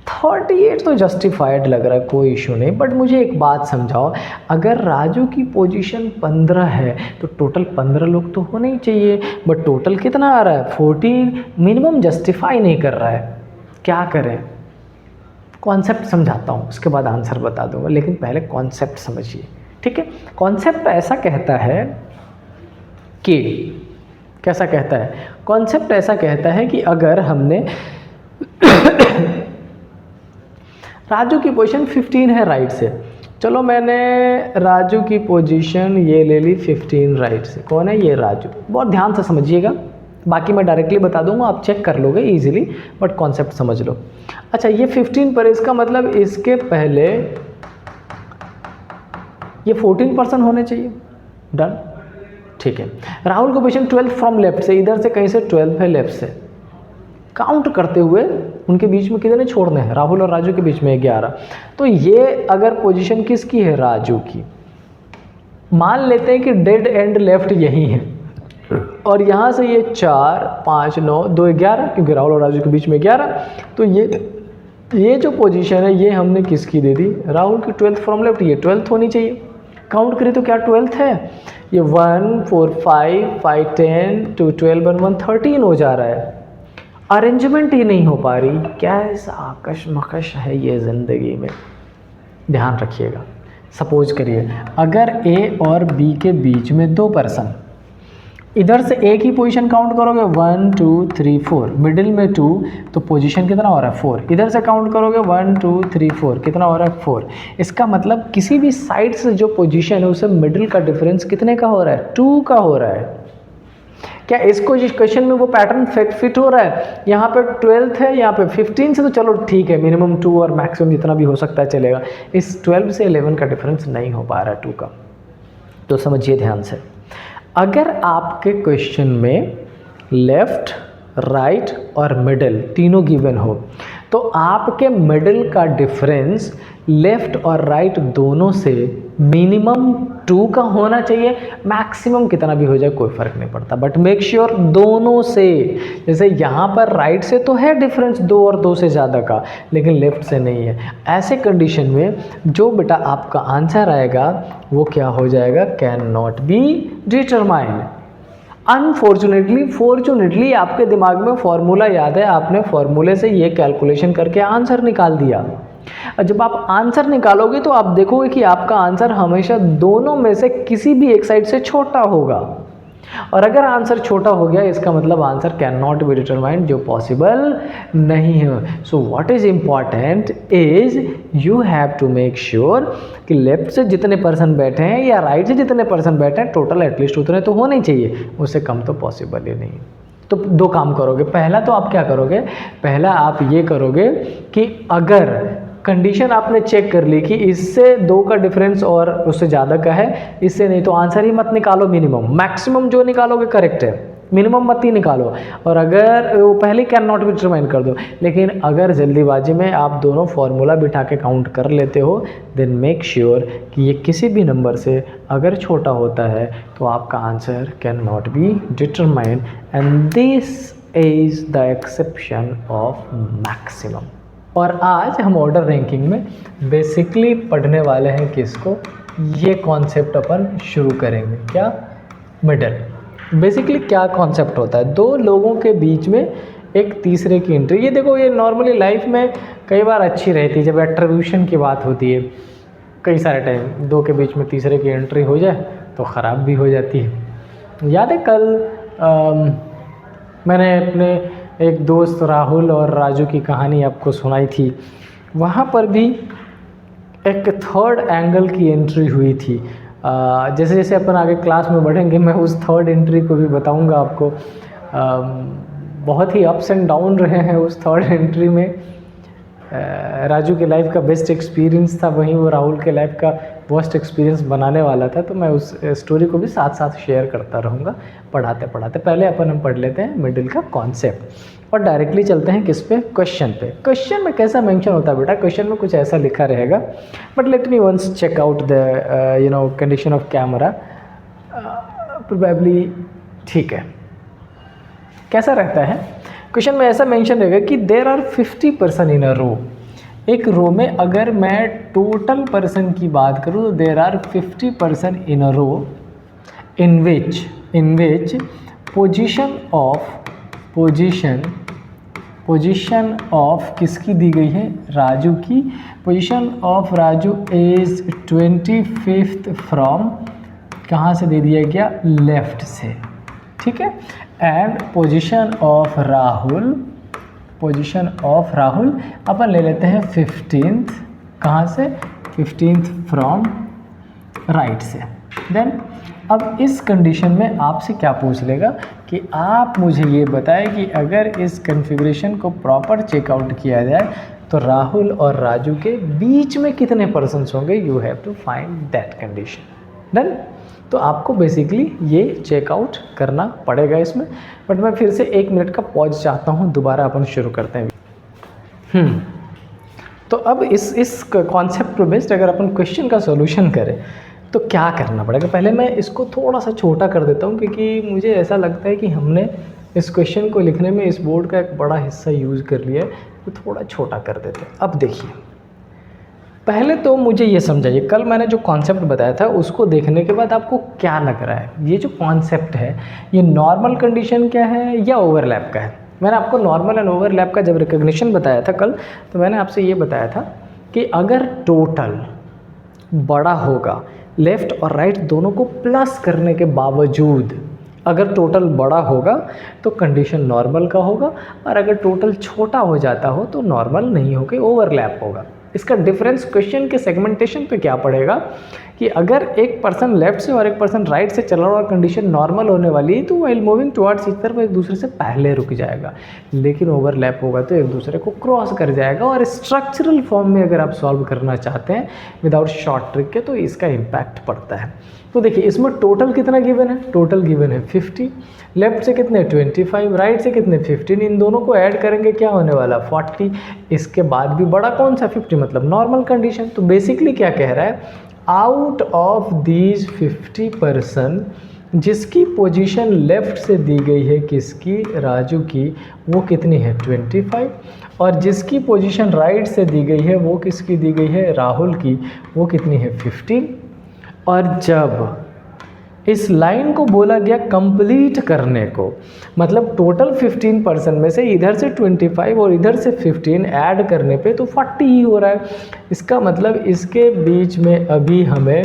38 तो जस्टिफाइड लग रहा है, कोई इशू नहीं। बट मुझे एक बात समझाओ, अगर राजू की पोजीशन 15 है तो टोटल 15 लोग तो होने ही चाहिए, बट टोटल कितना आ रहा है? 14। मिनिमम जस्टिफाई नहीं कर रहा है, क्या करें? कॉन्सेप्ट समझाता हूँ, उसके बाद आंसर बता दूंगा, लेकिन पहले कॉन्सेप्ट समझिए, ठीक है? कॉन्सेप्ट ऐसा कहता है कि, कैसा कहता है? कॉन्सेप्ट ऐसा कहता है कि अगर हमने राजू की पोजीशन 15 है राइट से, चलो मैंने राजू की पोजीशन ये ले ली 15 राइट से। कौन है ये? राजू। बहुत ध्यान से समझिएगा, बाकी मैं डायरेक्टली बता दूंगा, आप चेक कर लोगे इजीली, बट कॉन्सेप्ट समझ लो। अच्छा, ये 15 पर, इसका मतलब इसके पहले ये 14% होने चाहिए। डन, ठीक है। राहुल को पोजीशन 12 फ्रॉम लेफ्ट से, इधर से कहीं से 12 है लेफ्ट से। काउंट करते हुए उनके बीच में कितने छोड़ने हैं? राहुल और राजू के बीच में 11। तो ये अगर पोजीशन किसकी है? राजू की। मान लेते हैं कि डेड एंड लेफ्ट यही है, और यहाँ से ये 4, 5, 9, 2, 11, क्योंकि राहुल और राजू के बीच में 11। तो ये जो पोजीशन है ये हमने किसकी दे दी? राहुल की 12th फ्रॉम लेफ्ट, ये 12th होनी चाहिए। काउंट करें तो क्या 12th है? ये 1, 4, 5, 5, 10, 2, 12 और 1 13 हो जा रहा है। अरेंजमेंट ही नहीं हो पा रही। कैसा आकश है ये ज़िंदगी में, ध्यान रखिएगा। सपोज करिए अगर ए और बी के बीच में 2 पर्सन, इधर से एक ही पोजीशन काउंट करोगे 1, 2, 3, 4, मिडिल में 2, तो पोजीशन कितना हो रहा है? 4। इधर से काउंट करोगे 1, 2, 3, 4, कितना हो रहा है? 4। इसका मतलब किसी भी साइड से जो पोजीशन है उससे मिडिल का डिफरेंस कितने का हो रहा है? 2 का हो रहा है। क्या इसको इस क्वेश्चन में वो पैटर्न फिट हो रहा है? यहाँ पे 12th है, यहाँ पे 15 से, तो चलो ठीक है, मिनिमम 2 और मैक्सिमम जितना भी हो सकता है चलेगा। इस 12 से 11 का डिफरेंस नहीं हो पा रहा है 2 का। तो समझिए ध्यान से, अगर आपके क्वेश्चन में लेफ्ट, राइट और मिडिल तीनों गिवन हो, तो आपके मिडिल का डिफरेंस लेफ्ट और राइट दोनों से मिनिमम 2 का होना चाहिए। मैक्सिमम कितना भी हो जाए कोई फ़र्क नहीं पड़ता, बट मेक श्योर दोनों से। जैसे यहाँ पर राइट से तो है डिफरेंस 2 और 2 से ज़्यादा का, लेकिन लेफ्ट से नहीं है। ऐसे कंडीशन में जो बेटा आपका आंसर आएगा वो क्या हो जाएगा? Can not be determined. Fortunately आपके दिमाग में फॉर्मूला याद है, आपने फॉर्मूले से ये कैलकुलेशन करके आंसर निकाल दिया। और जब आप आंसर निकालोगे तो आप देखोगे कि आपका आंसर हमेशा दोनों में से किसी भी एक साइड से छोटा होगा। और अगर आंसर छोटा हो गया इसका मतलब answer can not be determined, जो पॉसिबल नहीं है। So what is important is you have to make sure कि लेफ्ट से जितने पर्सन बैठे हैं या राइट से जितने पर्सन बैठे हैं टोटल एटलीस्ट उतने तो होने चाहिए, उससे कम तो पॉसिबल ही नहीं। तो दो काम करोगे, पहला तो आप क्या करोगे, पहला आप ये करोगे कि अगर कंडीशन आपने चेक कर ली कि इससे 2 का डिफरेंस और उससे ज़्यादा का है, इससे नहीं, तो आंसर ही मत निकालो, मिनिमम मैक्सिमम जो निकालोगे करेक्ट है, मिनिमम मत ही निकालो। और अगर वो पहले कैन नॉट बी डिटरमाइन कर दो, लेकिन अगर जल्दीबाजी में आप दोनों फार्मूला बिठा के काउंट कर लेते हो देन मेक श्योर कि ये किसी भी नंबर से अगर छोटा होता है तो आपका answer can not be determine, and this is the exception of maximum. और आज हम ऑर्डर रैंकिंग में बेसिकली पढ़ने वाले हैं किसको, ये कॉन्सेप्ट अपन शुरू करेंगे, क्या, मिडल। बेसिकली क्या कॉन्सेप्ट होता है, 2 लोगों के बीच में एक तीसरे की एंट्री। ये देखो, ये नॉर्मली लाइफ में कई बार अच्छी रहती है, जब एट्रीब्यूशन की बात होती है कई सारे टाइम 2 के बीच में तीसरे की एंट्री हो जाए तो ख़राब भी हो जाती है। याद है कल मैंने अपने एक दोस्त राहुल और राजू की कहानी आपको सुनाई थी, वहाँ पर भी एक थर्ड एंगल की एंट्री हुई थी। जैसे जैसे अपन आगे क्लास में बढ़ेंगे मैं उस थर्ड एंट्री को भी बताऊंगा आपको। बहुत ही अप्स एंड डाउन रहे हैं उस थर्ड एंट्री में। राजू के लाइफ का बेस्ट एक्सपीरियंस था, वहीं वो राहुल के लाइफ का वर्स्ट एक्सपीरियंस बनाने वाला था, तो मैं उस स्टोरी को भी साथ साथ शेयर करता रहूँगा पढ़ाते पढ़ाते। पहले हम पढ़ लेते हैं मिडिल का कॉन्सेप्ट और डायरेक्टली चलते हैं किस पे, क्वेश्चन पे। क्वेश्चन में कैसा मेंशन होता है बेटा, क्वेश्चन में कुछ ऐसा लिखा रहेगा, but let me once check out the condition of camera, probably ठीक है। कैसा रहता है क्वेश्चन में, ऐसा मेंशन रहेगा कि there are 50 person in a रो। एक रो में अगर मैं टोटल पर्सन की बात करूँ तो there are 50 person in a row in which position of किसकी दी गई है, राजू की। Position of Raju is 25th from, कहाँ से दे दिया गया, लेफ्ट से, ठीक है। एंड पोजीशन ऑफ राहुल अपन ले लेते हैं 15th, कहाँ से, 15th फ्रॉम राइट से। देन अब इस कंडीशन में आपसे क्या पूछ लेगा कि आप मुझे ये बताएं कि अगर इस कॉन्फ़िगरेशन को प्रॉपर चेकआउट किया जाए तो राहुल और राजू के बीच में कितने पर्सन्स होंगे, you have to find that condition. Done. तो आपको बेसिकली ये चेकआउट करना पड़ेगा इसमें। बट मैं फिर से 1 मिनट का पॉज चाहता हूँ, दोबारा अपन शुरू करते हैं। तो अब इस कॉन्सेप्ट पे बेस्ड अगर अपन क्वेश्चन का सॉल्यूशन करें तो क्या करना पड़ेगा। पहले मैं इसको थोड़ा सा छोटा कर देता हूँ क्योंकि मुझे ऐसा लगता है कि हमने इस क्वेश्चन को लिखने में इस बोर्ड का एक बड़ा हिस्सा यूज़ कर लिया है, तो थोड़ा छोटा कर देते हैं। अब देखिए, पहले तो मुझे ये समझाइए, कल मैंने जो कॉन्सेप्ट बताया था उसको देखने के बाद आपको क्या लग रहा है, ये जो कॉन्सेप्ट है ये नॉर्मल कंडीशन क्या है या ओवरलैप का है। मैंने आपको नॉर्मल एंड ओवरलैप का जब रिकग्निशन बताया था कल, तो मैंने आपसे ये बताया था कि अगर टोटल बड़ा होगा, लेफ़्ट और राइट दोनों को प्लस करने के बावजूद अगर टोटल बड़ा होगा तो कंडीशन नॉर्मल का होगा, और अगर टोटल छोटा हो जाता हो तो नॉर्मल नहीं होगा, ओवरलैप होगा। इसका डिफरेंस क्वेश्चन के सेगमेंटेशन पे क्या पड़ेगा कि अगर एक पर्सन लेफ्ट से और एक पर्सन राइट से चल रहा और कंडीशन नॉर्मल होने वाली है तो while moving towards each other वो एक दूसरे से पहले रुक जाएगा, लेकिन ओवरलैप होगा तो एक दूसरे को क्रॉस कर जाएगा। और स्ट्रक्चरल फॉर्म में अगर आप सॉल्व करना चाहते हैं विदाउट शॉर्ट ट्रिक के तो इसका इम्पैक्ट पड़ता है। तो देखिए इसमें टोटल कितना गिवन है, टोटल गिवन है 50, लेफ्ट से कितने 25, राइट से कितने 15, इन दोनों को ऐड करेंगे क्या होने वाला 40। इसके बाद भी बड़ा कौन सा 50, मतलब नॉर्मल कंडीशन। तो बेसिकली क्या कह रहा है, आउट ऑफ दीज 50 पर्सन जिसकी पोजीशन लेफ्ट से दी गई है किसकी, राजू की, वो कितनी है 25, और जिसकी पोजीशन राइट से दी गई है वो किसकी दी गई है, राहुल की, वो कितनी है 15। और जब इस लाइन को बोला गया कंप्लीट करने को, मतलब टोटल 15 पर्सन में से इधर से 25 और इधर से 15 ऐड करने पे तो 40 ही हो रहा है। इसका मतलब इसके बीच में अभी हमें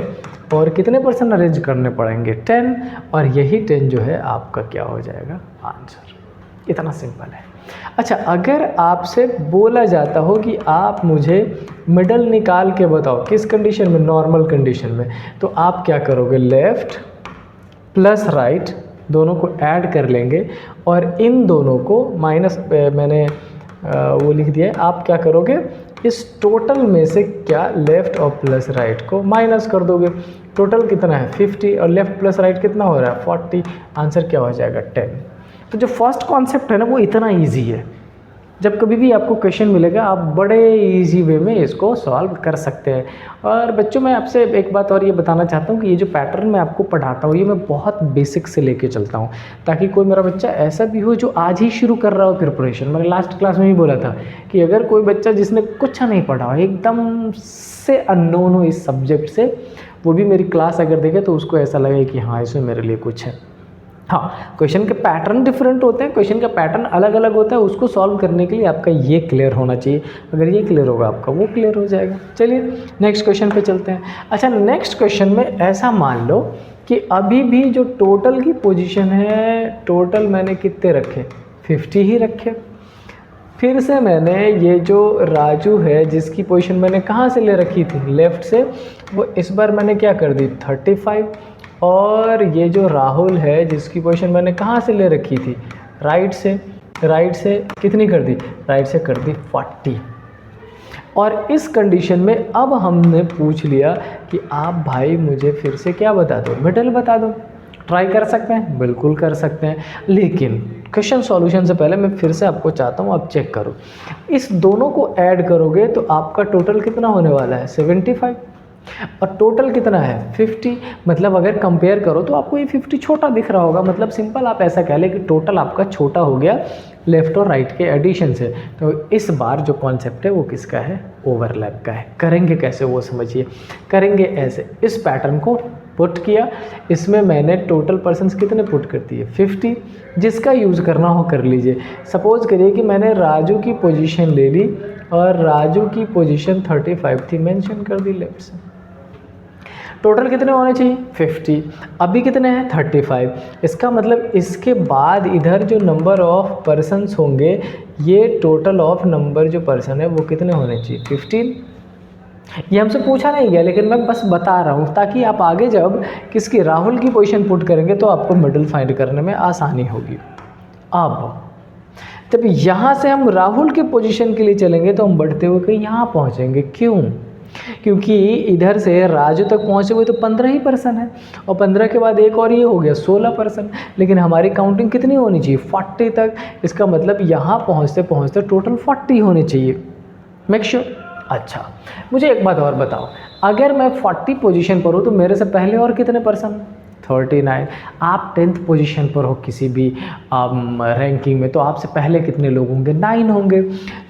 और कितने परसेंट अरेंज करने पड़ेंगे 10, और यही 10 जो है आपका क्या हो जाएगा आंसर। इतना सिंपल है। अच्छा, अगर आपसे बोला जाता हो कि आप मुझे मिडल निकाल के बताओ किस कंडीशन में, नॉर्मल कंडीशन में, तो आप क्या करोगे, लेफ़्ट प्लस राइट दोनों को ऐड कर लेंगे और इन दोनों को माइनस, मैंने वो लिख दिया है, आप क्या करोगे, इस टोटल में से क्या लेफ़्ट और प्लस राइट को माइनस कर दोगे। टोटल कितना है 50 और लेफ़्ट प्लस राइट कितना हो रहा है 40, आंसर क्या हो जाएगा 10। तो जो फर्स्ट कॉन्सेप्ट है ना वो इतना ईजी है। जब कभी भी आपको क्वेश्चन मिलेगा आप बड़े इजी वे में इसको सॉल्व कर सकते हैं। और बच्चों, मैं आपसे एक बात और ये बताना चाहता हूँ कि ये जो पैटर्न मैं आपको पढ़ाता हूँ ये मैं बहुत बेसिक से लेके चलता हूँ, ताकि कोई मेरा बच्चा ऐसा भी हो जो आज ही शुरू कर रहा हो प्रिपरेशन। मैंने लास्ट क्लास में ही बोला था कि अगर कोई बच्चा जिसने कुछ नहीं पढ़ा हो, एकदम से अननोन हो इस सब्जेक्ट से, वो भी मेरी क्लास अगर देखे तो उसको ऐसा लगे कि हाँ इसमें मेरे लिए कुछ है। हाँ, क्वेश्चन के पैटर्न डिफरेंट होते हैं, क्वेश्चन का पैटर्न अलग अलग होता है, उसको सॉल्व करने के लिए आपका ये क्लियर होना चाहिए। अगर ये क्लियर होगा आपका वो क्लियर हो जाएगा। चलिए नेक्स्ट क्वेश्चन पे चलते हैं। अच्छा, नेक्स्ट क्वेश्चन में ऐसा मान लो कि अभी भी जो टोटल की पोजीशन है, टोटल मैंने कितने रखे 50 ही रखे। फिर से मैंने ये जो राजू है जिसकी पोजीशन मैंने कहाँ से ले रखी थी, लेफ़्ट से, वो इस बार मैंने क्या कर दी 35, और ये जो राहुल है जिसकी पोजीशन मैंने कहाँ से ले रखी थी, राइट से कितनी कर दी, राइट से कर दी 40। और इस कंडीशन में अब हमने पूछ लिया कि आप भाई मुझे फिर से क्या बता दो, मिडल बता दो। ट्राई कर सकते हैं, बिल्कुल कर सकते हैं, लेकिन क्वेश्चन सॉल्यूशन से पहले मैं फिर से आपको चाहता हूँ आप चेक करो। इस दोनों को ऐड करोगे तो आपका टोटल कितना होने वाला है 75, और टोटल कितना है 50। मतलब अगर कंपेयर करो तो आपको ये 50 छोटा दिख रहा होगा। मतलब सिंपल आप ऐसा कह लें कि टोटल आपका छोटा हो गया लेफ़्ट और राइट के एडिशन से। तो इस बार जो कॉन्सेप्ट है वो किसका है, ओवरलैप का है। करेंगे कैसे वो समझिए, करेंगे ऐसे, इस पैटर्न को पुट किया, इसमें मैंने टोटल पर्सन्स कितने पुट कर दिए 50, जिसका यूज़ करना हो कर लीजिए। सपोज़ करिए कि मैंने राजू की पोजीशन ले ली और राजू की पोजीशन 35 थी, मेंशन कर दी लेफ्ट से। टोटल कितने होने चाहिए 50, अभी कितने हैं 35। इसका मतलब इसके बाद इधर जो नंबर ऑफ पर्सन्स होंगे, ये टोटल ऑफ नंबर जो पर्सन है वो कितने होने चाहिए 15। ये हमसे पूछा नहीं गया, लेकिन मैं बस बता रहा हूँ ताकि आप आगे जब किसकी राहुल की पोजीशन पुट करेंगे तो आपको मिडल फाइंड करने में आसानी होगी। अब तब यहाँ से हम राहुल के पोजीशन के लिए चलेंगे तो हम बढ़ते हुए कहीं यहाँ पहुँचेंगे। क्यों? क्योंकि इधर से राजू तक पहुँचे हुए तो 15 ही पर्सन है, और 15 के बाद एक और ये हो गया 16 पर्सन। लेकिन हमारी काउंटिंग कितनी होनी चाहिए 40 तक। इसका मतलब यहाँ पहुँचते पहुँचते टोटल 40 होने चाहिए। Make sure. अच्छा, मुझे एक बात और बताओ, अगर मैं 40 पोजीशन पर हूँ तो मेरे से पहले और कितने पर्सन 39। आप 10th पोजीशन पर हो किसी भी रैंकिंग में तो आपसे पहले कितने लोग होंगे 9 होंगे।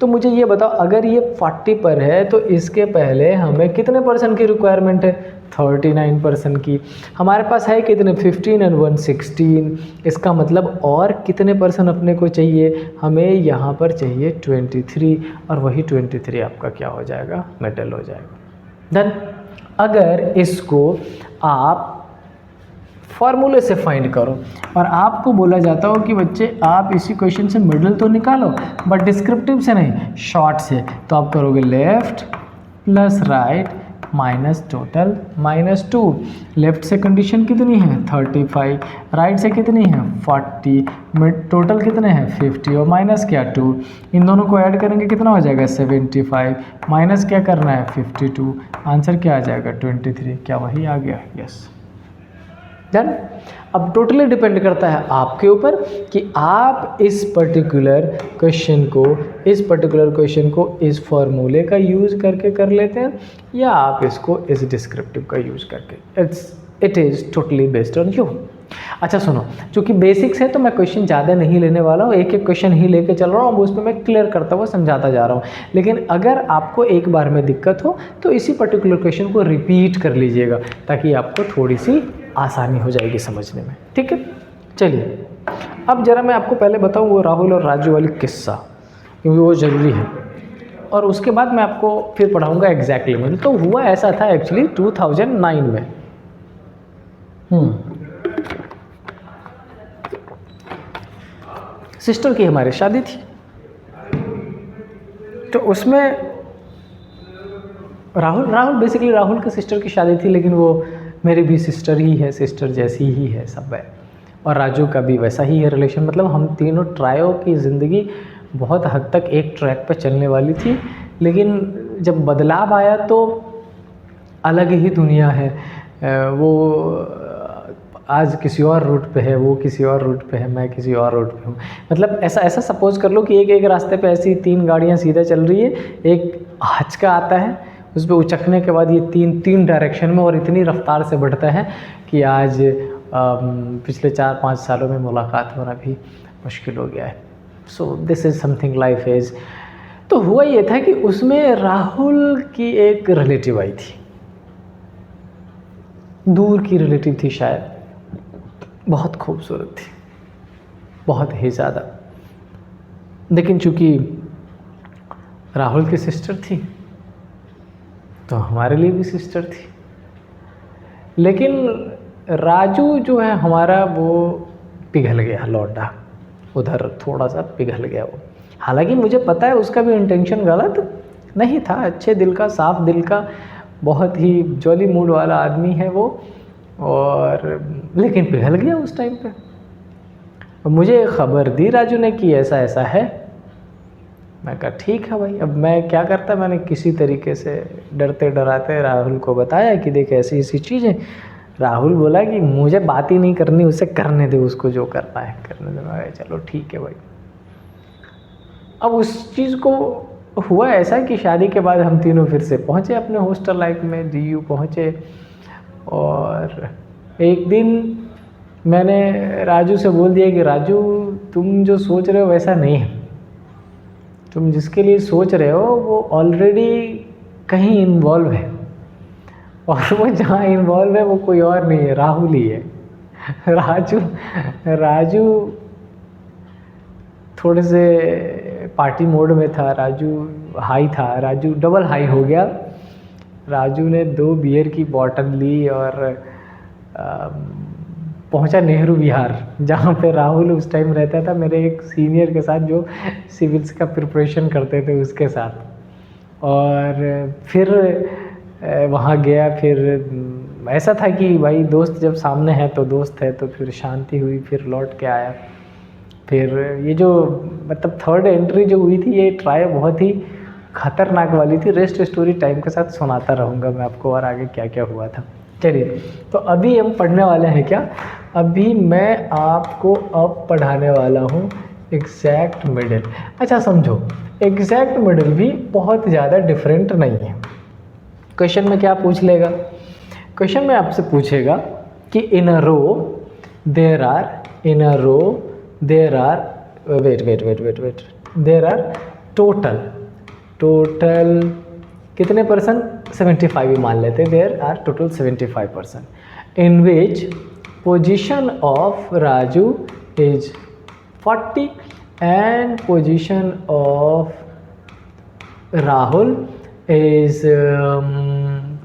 तो मुझे ये बताओ, अगर ये 40 पर है तो इसके पहले हमें कितने पर्सन की रिक्वायरमेंट है 39% की। हमारे पास है कितने 15 एंड 1 16। इसका मतलब और कितने पर्सन अपने को चाहिए, हमें यहाँ पर चाहिए 23, और वही 23 आपका क्या हो जाएगा मेटल हो जाएगा। देन अगर इसको आप फॉर्मूले से फाइंड करो और आपको बोला जाता हो कि बच्चे आप इसी क्वेश्चन से मिडल तो निकालो बट डिस्क्रिप्टिव से नहीं शॉर्ट से, तो आप करोगे left plus right minus total minus 2। Left से कंडीशन कितनी है 35, राइट से कितनी है 40, मिड टोटल कितने हैं 50 और माइनस क्या 2। इन दोनों को ऐड करेंगे कितना हो जाएगा 75, माइनस क्या करना है 52, आंसर क्या आ जाएगा 23। क्या वही आ गया? यस। डन। अब टोटली डिपेंड करता है आपके ऊपर कि आप इस पर्टिकुलर क्वेश्चन को इस फॉर्मूले का यूज़ करके कर लेते हैं या आप इसको इस डिस्क्रिप्टिव का यूज़ करके। It is totally based on you. अच्छा सुनो, चूँकि बेसिक्स है तो मैं क्वेश्चन ज़्यादा नहीं लेने वाला हूँ, एक एक क्वेश्चन ही लेके चल रहा हूँ, उस पर मैं क्लियर करता हुआ समझाता जा रहा हूँ। लेकिन अगर आपको एक बार में दिक्कत हो तो इसी पर्टिकुलर क्वेश्चन को रिपीट कर लीजिएगा ताकि आपको थोड़ी सी आसानी हो जाएगी समझने में। ठीक है, चलिए अब ज़रा मैं आपको पहले बताऊँ वो राहुल और राजू वाली किस्सा, क्योंकि वो ज़रूरी है, और उसके बाद मैं आपको फिर पढ़ाऊँगा एग्जैक्टली। मतलब तो हुआ ऐसा था एक्चुअली 2009 में, सिस्टर की हमारी शादी थी, तो उसमें राहुल बेसिकली राहुल की सिस्टर की शादी थी, लेकिन वो मेरी भी सिस्टर ही है, सिस्टर जैसी ही है सब है। और राजू का भी वैसा ही है रिलेशन। मतलब हम तीनों ट्रायो की ज़िंदगी बहुत हद तक एक ट्रैक पे चलने वाली थी, लेकिन जब बदलाव आया तो अलग ही दुनिया है। वो आज किसी और रूट पे है, वो किसी और रूट पे है, मैं किसी और रूट पे हूँ। मतलब ऐसा सपोज कर लो कि एक रास्ते पे ऐसी 3 गाड़ियाँ सीधा चल रही है, एक हचका आता है, उस पर उचकने के बाद ये तीन डायरेक्शन में और इतनी रफ्तार से बढ़ता है कि आज पिछले 4-5 सालों में मुलाकात होना भी मुश्किल हो गया है। So this is something life is. तो हुआ ये था कि उसमें राहुल की एक रिलेटिव आई थी, दूर की रिलेटिव थी शायद, बहुत खूबसूरत थी, बहुत ही ज़्यादा। लेकिन चूँकि राहुल की सिस्टर थी तो हमारे लिए भी सिस्टर थी। लेकिन राजू जो है हमारा, वो पिघल गया, लौटा उधर, थोड़ा सा पिघल गया वो। हालांकि मुझे पता है उसका भी इंटेंशन गलत नहीं था, अच्छे दिल का, साफ दिल का, बहुत ही जॉली मूड वाला आदमी है वो, और लेकिन पिघल गया उस टाइम पे। मुझे खबर दी राजू ने कि ऐसा ऐसा है। मैं कहा ठीक है भाई। अब मैं क्या करता, मैंने किसी तरीके से डरते डराते राहुल को बताया कि देख ऐसी ऐसी चीज़ है। राहुल बोला कि मुझे बात ही नहीं करनी, उसे करने दे, उसको जो करना है करने दे। मैं चलो ठीक है भाई। अब उस चीज़ को हुआ ऐसा कि शादी के बाद हम तीनों फिर से पहुँचे अपने हॉस्टल लाइफ में, DU पहुँचे। और एक दिन मैंने राजू से बोल दिया कि राजू तुम जो सोच रहे हो वैसा नहीं है, तुम जिसके लिए सोच रहे हो वो ऑलरेडी कहीं इन्वॉल्व है, और वो जहाँ इन्वॉल्व है वो कोई और नहीं है, राहुल ही है। राजू थोड़े से पार्टी मोड में था, राजू हाई था, राजू डबल हाई हो गया। राजू ने 2 बियर की बॉटल ली और पहुंचा नेहरू विहार, जहाँ पे राहुल उस टाइम रहता था, मेरे एक सीनियर के साथ जो सिविल्स का प्रिपरेशन करते थे उसके साथ। और फिर वहाँ गया। फिर ऐसा था कि भाई दोस्त जब सामने है तो दोस्त है, तो फिर शांति हुई, फिर लौट के आया। फिर ये जो मतलब थर्ड एंट्री जो हुई थी, ये ट्राई बहुत ही खतरनाक वाली थी। रेस्ट स्टोरी टाइम के साथ सुनाता रहूँगा मैं आपको और आगे क्या क्या हुआ था। चलिए, तो अभी हम पढ़ने वाले हैं क्या, अभी मैं आपको अब पढ़ाने वाला हूँ एग्जैक्ट मिडिल। अच्छा समझो, एग्जैक्ट मिडिल भी बहुत ज़्यादा डिफरेंट नहीं है। क्वेश्चन में क्या पूछ लेगा, क्वेश्चन में आपसे पूछेगा कि in a row there are there are total कितने परसेंट, 75 ही मान लेते हैं। There are total 75%, in which position of Raju is 40 and position of Rahul is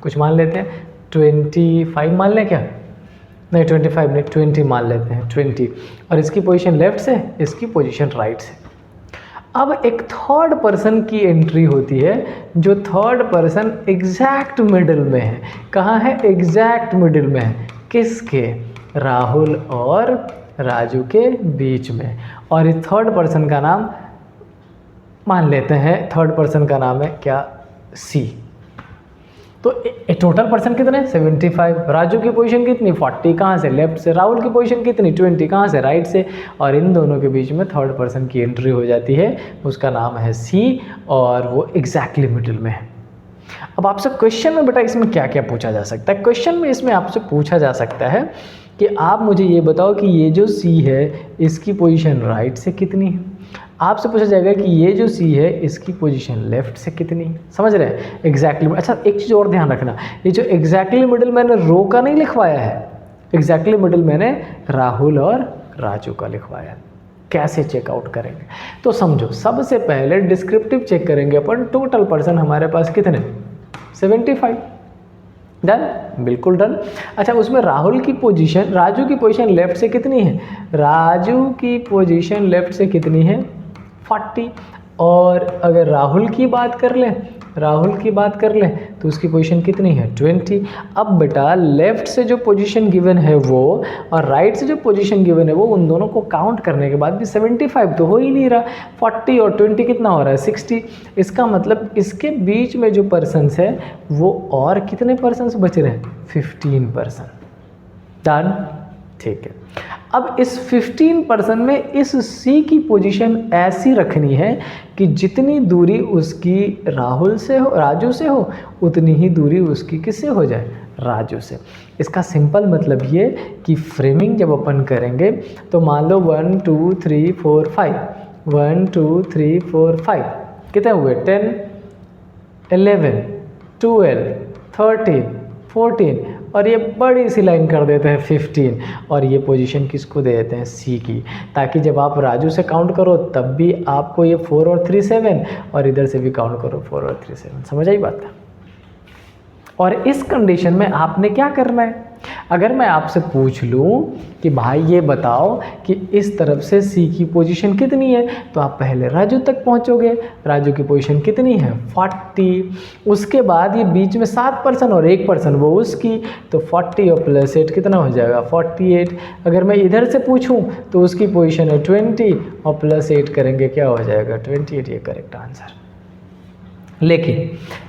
कुछ मान लेते हैं 25 मान लें क्या, नहीं 25 नहीं 20 मान लेते हैं 20। और इसकी पोजीशन लेफ्ट से, इसकी पोजीशन राइट से। अब एक थर्ड पर्सन की एंट्री होती है, जो थर्ड पर्सन एग्जैक्ट मिडिल में है। कहाँ है, एग्जैक्ट मिडिल में है, किसके, राहुल और राजू के बीच में। और इस थर्ड पर्सन का नाम मान लेते हैं, थर्ड पर्सन का नाम है क्या, C। तो टोटल पर्सन कितने, 75। राजू की पोजीशन कितनी, 40, कहाँ से, लेफ्ट से। राहुल की पोजीशन कितनी, 20, कहाँ से, राइट से। और इन दोनों के बीच में थर्ड पर्सन की एंट्री हो जाती है, उसका नाम है C, और वो एग्जैक्टली मिडिल में है। अब आपसे क्वेश्चन में बेटा इसमें क्या क्या पूछा जा सकता है, क्वेश्चन में इसमें आपसे पूछा जा सकता है कि आप मुझे ये बताओ कि ये जो C है इसकी पोजीशन राइट से कितनी है। आपसे पूछा जाएगा कि ये जो C है इसकी पोजीशन लेफ्ट से कितनी है। समझ रहे हैं, एग्जैक्टली। अच्छा एक चीज़ और ध्यान रखना, ये जो एग्जैक्टली मिडिल मैंने रो का नहीं लिखवाया है, एग्जैक्टली मिडिल मैंने राहुल और राजू का लिखवाया। कैसे चेकआउट करेंगे, तो समझो सबसे पहले डिस्क्रिप्टिव चेक करेंगे अपन। टोटल पर्सन हमारे पास कितने, 75। डन, बिल्कुल डन। अच्छा, उसमें राहुल की पोजीशन, राजू की पोजीशन लेफ्ट से कितनी है? राजू की पोजीशन लेफ्ट से कितनी है? 40। और अगर राहुल की बात कर लें, राहुल की बात कर लें तो उसकी पोजीशन कितनी है? 20। अब बेटा लेफ्ट से जो पोजीशन गिवन है वो और राइट से जो पोजीशन गिवन है वो, उन दोनों को काउंट करने के बाद भी 75 तो हो ही नहीं रहा। 40 और 20 कितना हो रहा है? 60। इसका मतलब इसके बीच में जो पर्सन्स है वो और कितने पर्सन्स बच रहे हैं? 15%। डन, ठीक है। अब इस 15% में इस सी की पोजीशन ऐसी रखनी है कि जितनी दूरी उसकी राहुल से हो, राजू से हो, उतनी ही दूरी उसकी किससे हो जाए? राजू से। इसका सिंपल मतलब ये कि फ्रेमिंग जब अपन करेंगे तो मान लो 1 2 3 4 5, 1 2 3 4 5 कितने हुए? 10 11 12 13 14 और ये बड़ी सी लाइन कर देते हैं 15 और ये पोजीशन किसको दे देते हैं? सी की, ताकि जब आप राजू से काउंट करो तब भी आपको ये 4 और 3 7 और इधर से भी काउंट करो 4 और 3 7। समझ आई बात? और इस कंडीशन में आपने क्या करना है? अगर मैं आपसे पूछ लूँ कि भाई ये बताओ कि इस तरफ से सी की पोजीशन कितनी है, तो आप पहले राजू तक पहुँचोगे। राजू की पोजीशन कितनी है? 40। उसके बाद ये बीच में 7% और 1% वो उसकी, तो 40 और +8 कितना हो जाएगा? 48। अगर मैं इधर से पूछूं तो उसकी पोजीशन है 20 और +8 करेंगे क्या हो जाएगा? 28। ये करेक्ट आंसर। लेकिन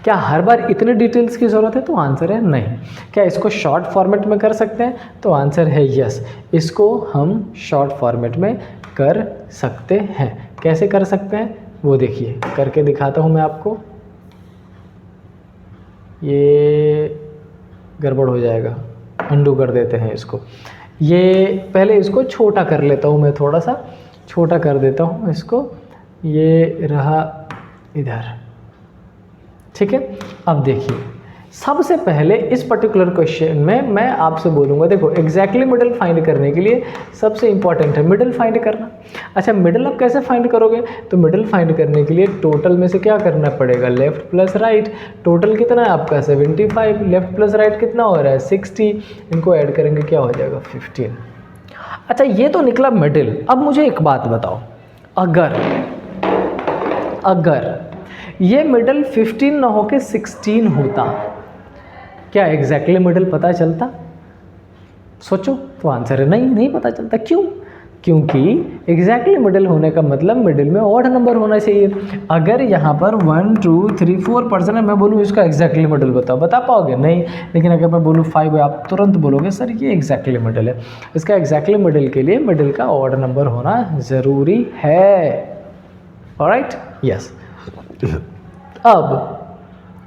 क्या हर बार इतने डिटेल्स की ज़रूरत है? तो आंसर है नहीं। क्या इसको शॉर्ट फॉर्मेट में कर सकते हैं? तो आंसर है यस, इसको हम शॉर्ट फॉर्मेट में कर सकते हैं। कैसे कर सकते हैं वो देखिए, करके दिखाता हूँ मैं आपको। ये गड़बड़ हो जाएगा, अंडू कर देते हैं इसको। ये पहले इसको छोटा कर लेता हूँ मैं, थोड़ा सा छोटा कर देता हूँ इसको। ये रहा इधर, ठीक है। अब देखिए, सबसे पहले इस पर्टिकुलर क्वेश्चन में मैं आपसे बोलूँगा, देखो एग्जैक्टली मिडल फाइंड करने के लिए सबसे इंपॉर्टेंट है मिडल फाइंड करना। अच्छा, मिडल आप कैसे फाइंड करोगे? तो मिडल फाइंड करने के लिए टोटल में से क्या करना पड़ेगा? Left plus right. टोटल कितना है आपका? 75। लेफ्ट प्लस राइट कितना हो रहा है? 60। इनको ऐड करेंगे क्या हो जाएगा? 15। अच्छा, ये तो निकला मिडल। अब मुझे एक बात बताओ, अगर ये मिडल 15 ना होके 16 होता, क्या एग्जैक्टली मिडल पता चलता? सोचो। तो आंसर है नहीं पता चलता। क्यों? क्योंकि एग्जैक्टली मिडल होने का मतलब मिडल में ऑड नंबर होना चाहिए। अगर यहाँ पर 1 2 3 4% है, मैं बोलूँ इसका एग्जैक्टली मिडल बताओ, बता पाओगे? नहीं। लेकिन अगर मैं बोलूँ 5 है, आप तुरंत बोलोगे सर ये एग्जैक्टली मिडल है। इसका एग्जैक्टली मिडल के लिए मिडल का ऑड नंबर होना ज़रूरी है। Alright, yes. अब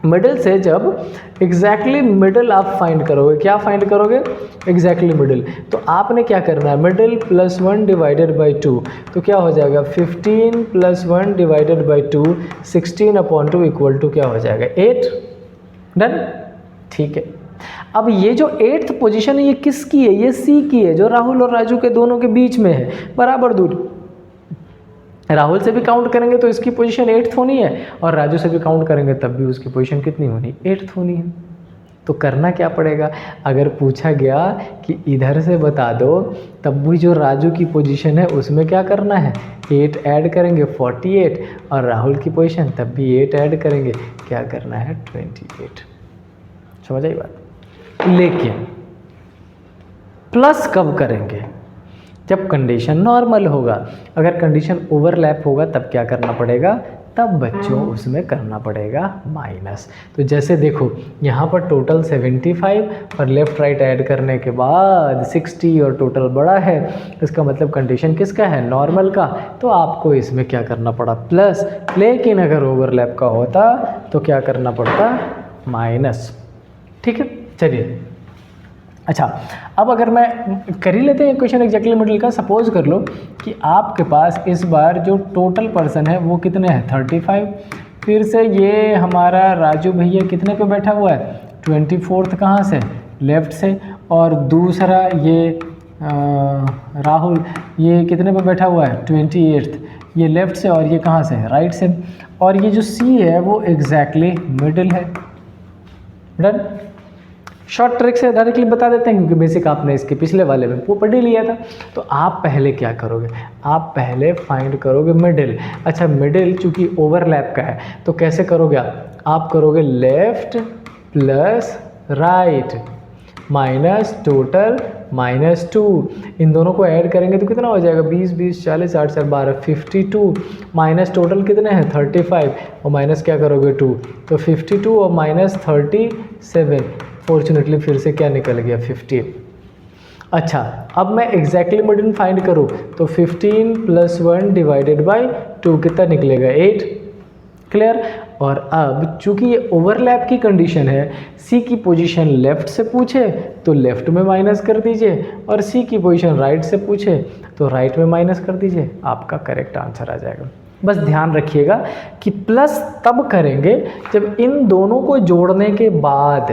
मिडल से जब एग्जैक्टली मिडल आप फाइंड करोगे, क्या फाइंड करोगे? Exactly middle. तो आपने क्या करना है? मिडल +1 डिवाइडेड बाई 2, तो क्या हो जाएगा? 15 + 1 डिवाइडेड बाई 2, 16/2 इक्वल टू क्या हो जाएगा? 8। डन, ठीक है। अब ये जो 8th पोजीशन है ये किसकी है? ये सी की है, जो राहुल और राजू के दोनों के बीच में है, बराबर दूरी। राहुल से भी काउंट करेंगे तो इसकी पोजीशन 8th होनी है, और राजू से भी काउंट करेंगे तब भी उसकी पोजीशन कितनी होनी? 8th होनी है। तो करना क्या पड़ेगा? अगर पूछा गया कि इधर से बता दो, तब भी जो राजू की पोजीशन है उसमें क्या करना है? 8 ऐड करेंगे 48, और राहुल की पोजीशन तब भी 8 ऐड करेंगे, क्या करना है? 28। समझ आई बात? लेकिन प्लस कब करेंगे? जब कंडीशन नॉर्मल होगा। अगर कंडीशन ओवरलैप होगा तब क्या करना पड़ेगा? तब बच्चों उसमें करना पड़ेगा माइनस। तो जैसे देखो यहाँ पर टोटल 75 और लेफ़्ट राइट ऐड करने के बाद 60 और टोटल बड़ा है, इसका मतलब कंडीशन किसका है? नॉर्मल का। तो आपको इसमें क्या करना पड़ा? प्लस। लेकिन अगर ओवरलैप का होता तो क्या करना पड़ता? माइनस। ठीक है, चलिए। अच्छा, अब अगर मैं कर ही लेते हैं क्वेश्चन एग्जैक्टली मिडल का। सपोज कर लो कि आपके पास इस बार जो टोटल पर्सन है वो कितने हैं? 35। फिर से ये हमारा राजू भैया कितने पे बैठा हुआ है? 24th कहाँ से? लेफ़्ट से। और दूसरा ये राहुल, ये कितने पे बैठा हुआ है? 28th, ये लेफ़्ट से। और ये कहाँ से? राइट से। और ये जो सी है वो एग्जैक्टली मिडल है। डन। शॉर्ट ट्रिक से डायरेक्टली बता देते हैं क्योंकि बेसिक आपने इसके पिछले वाले में वो पढ़ ही लिया था। तो आप पहले क्या करोगे, आप पहले फाइंड करोगे मिडिल। अच्छा मिडिल चूँकि ओवरलैप का है तो कैसे करोगे आप करोगे left plus right minus total minus 2, इन दोनों को ऐड करेंगे तो कितना हो जाएगा 20 20 40 8 4 12 52 माइनस टोटल कितने हैं 35 और माइनस क्या करोगे 2 तो 52 और माइनस 37 फॉर्चुनेटली फिर से क्या निकल गया 50। अच्छा अब मैं एग्जैक्टली मिडिल फाइंड करूँ तो 15 + 1 डिवाइडेड बाई 2 कितना निकलेगा 8। क्लियर। और अब चूंकि ये ओवरलैप की कंडीशन है, सी की पोजीशन लेफ्ट से पूछे तो लेफ्ट में माइनस कर दीजिए और सी की पोजीशन राइट से पूछे तो राइट में माइनस कर दीजिए, आपका करेक्ट आंसर आ जाएगा। बस ध्यान रखिएगा कि प्लस तब करेंगे जब इन दोनों को जोड़ने के बाद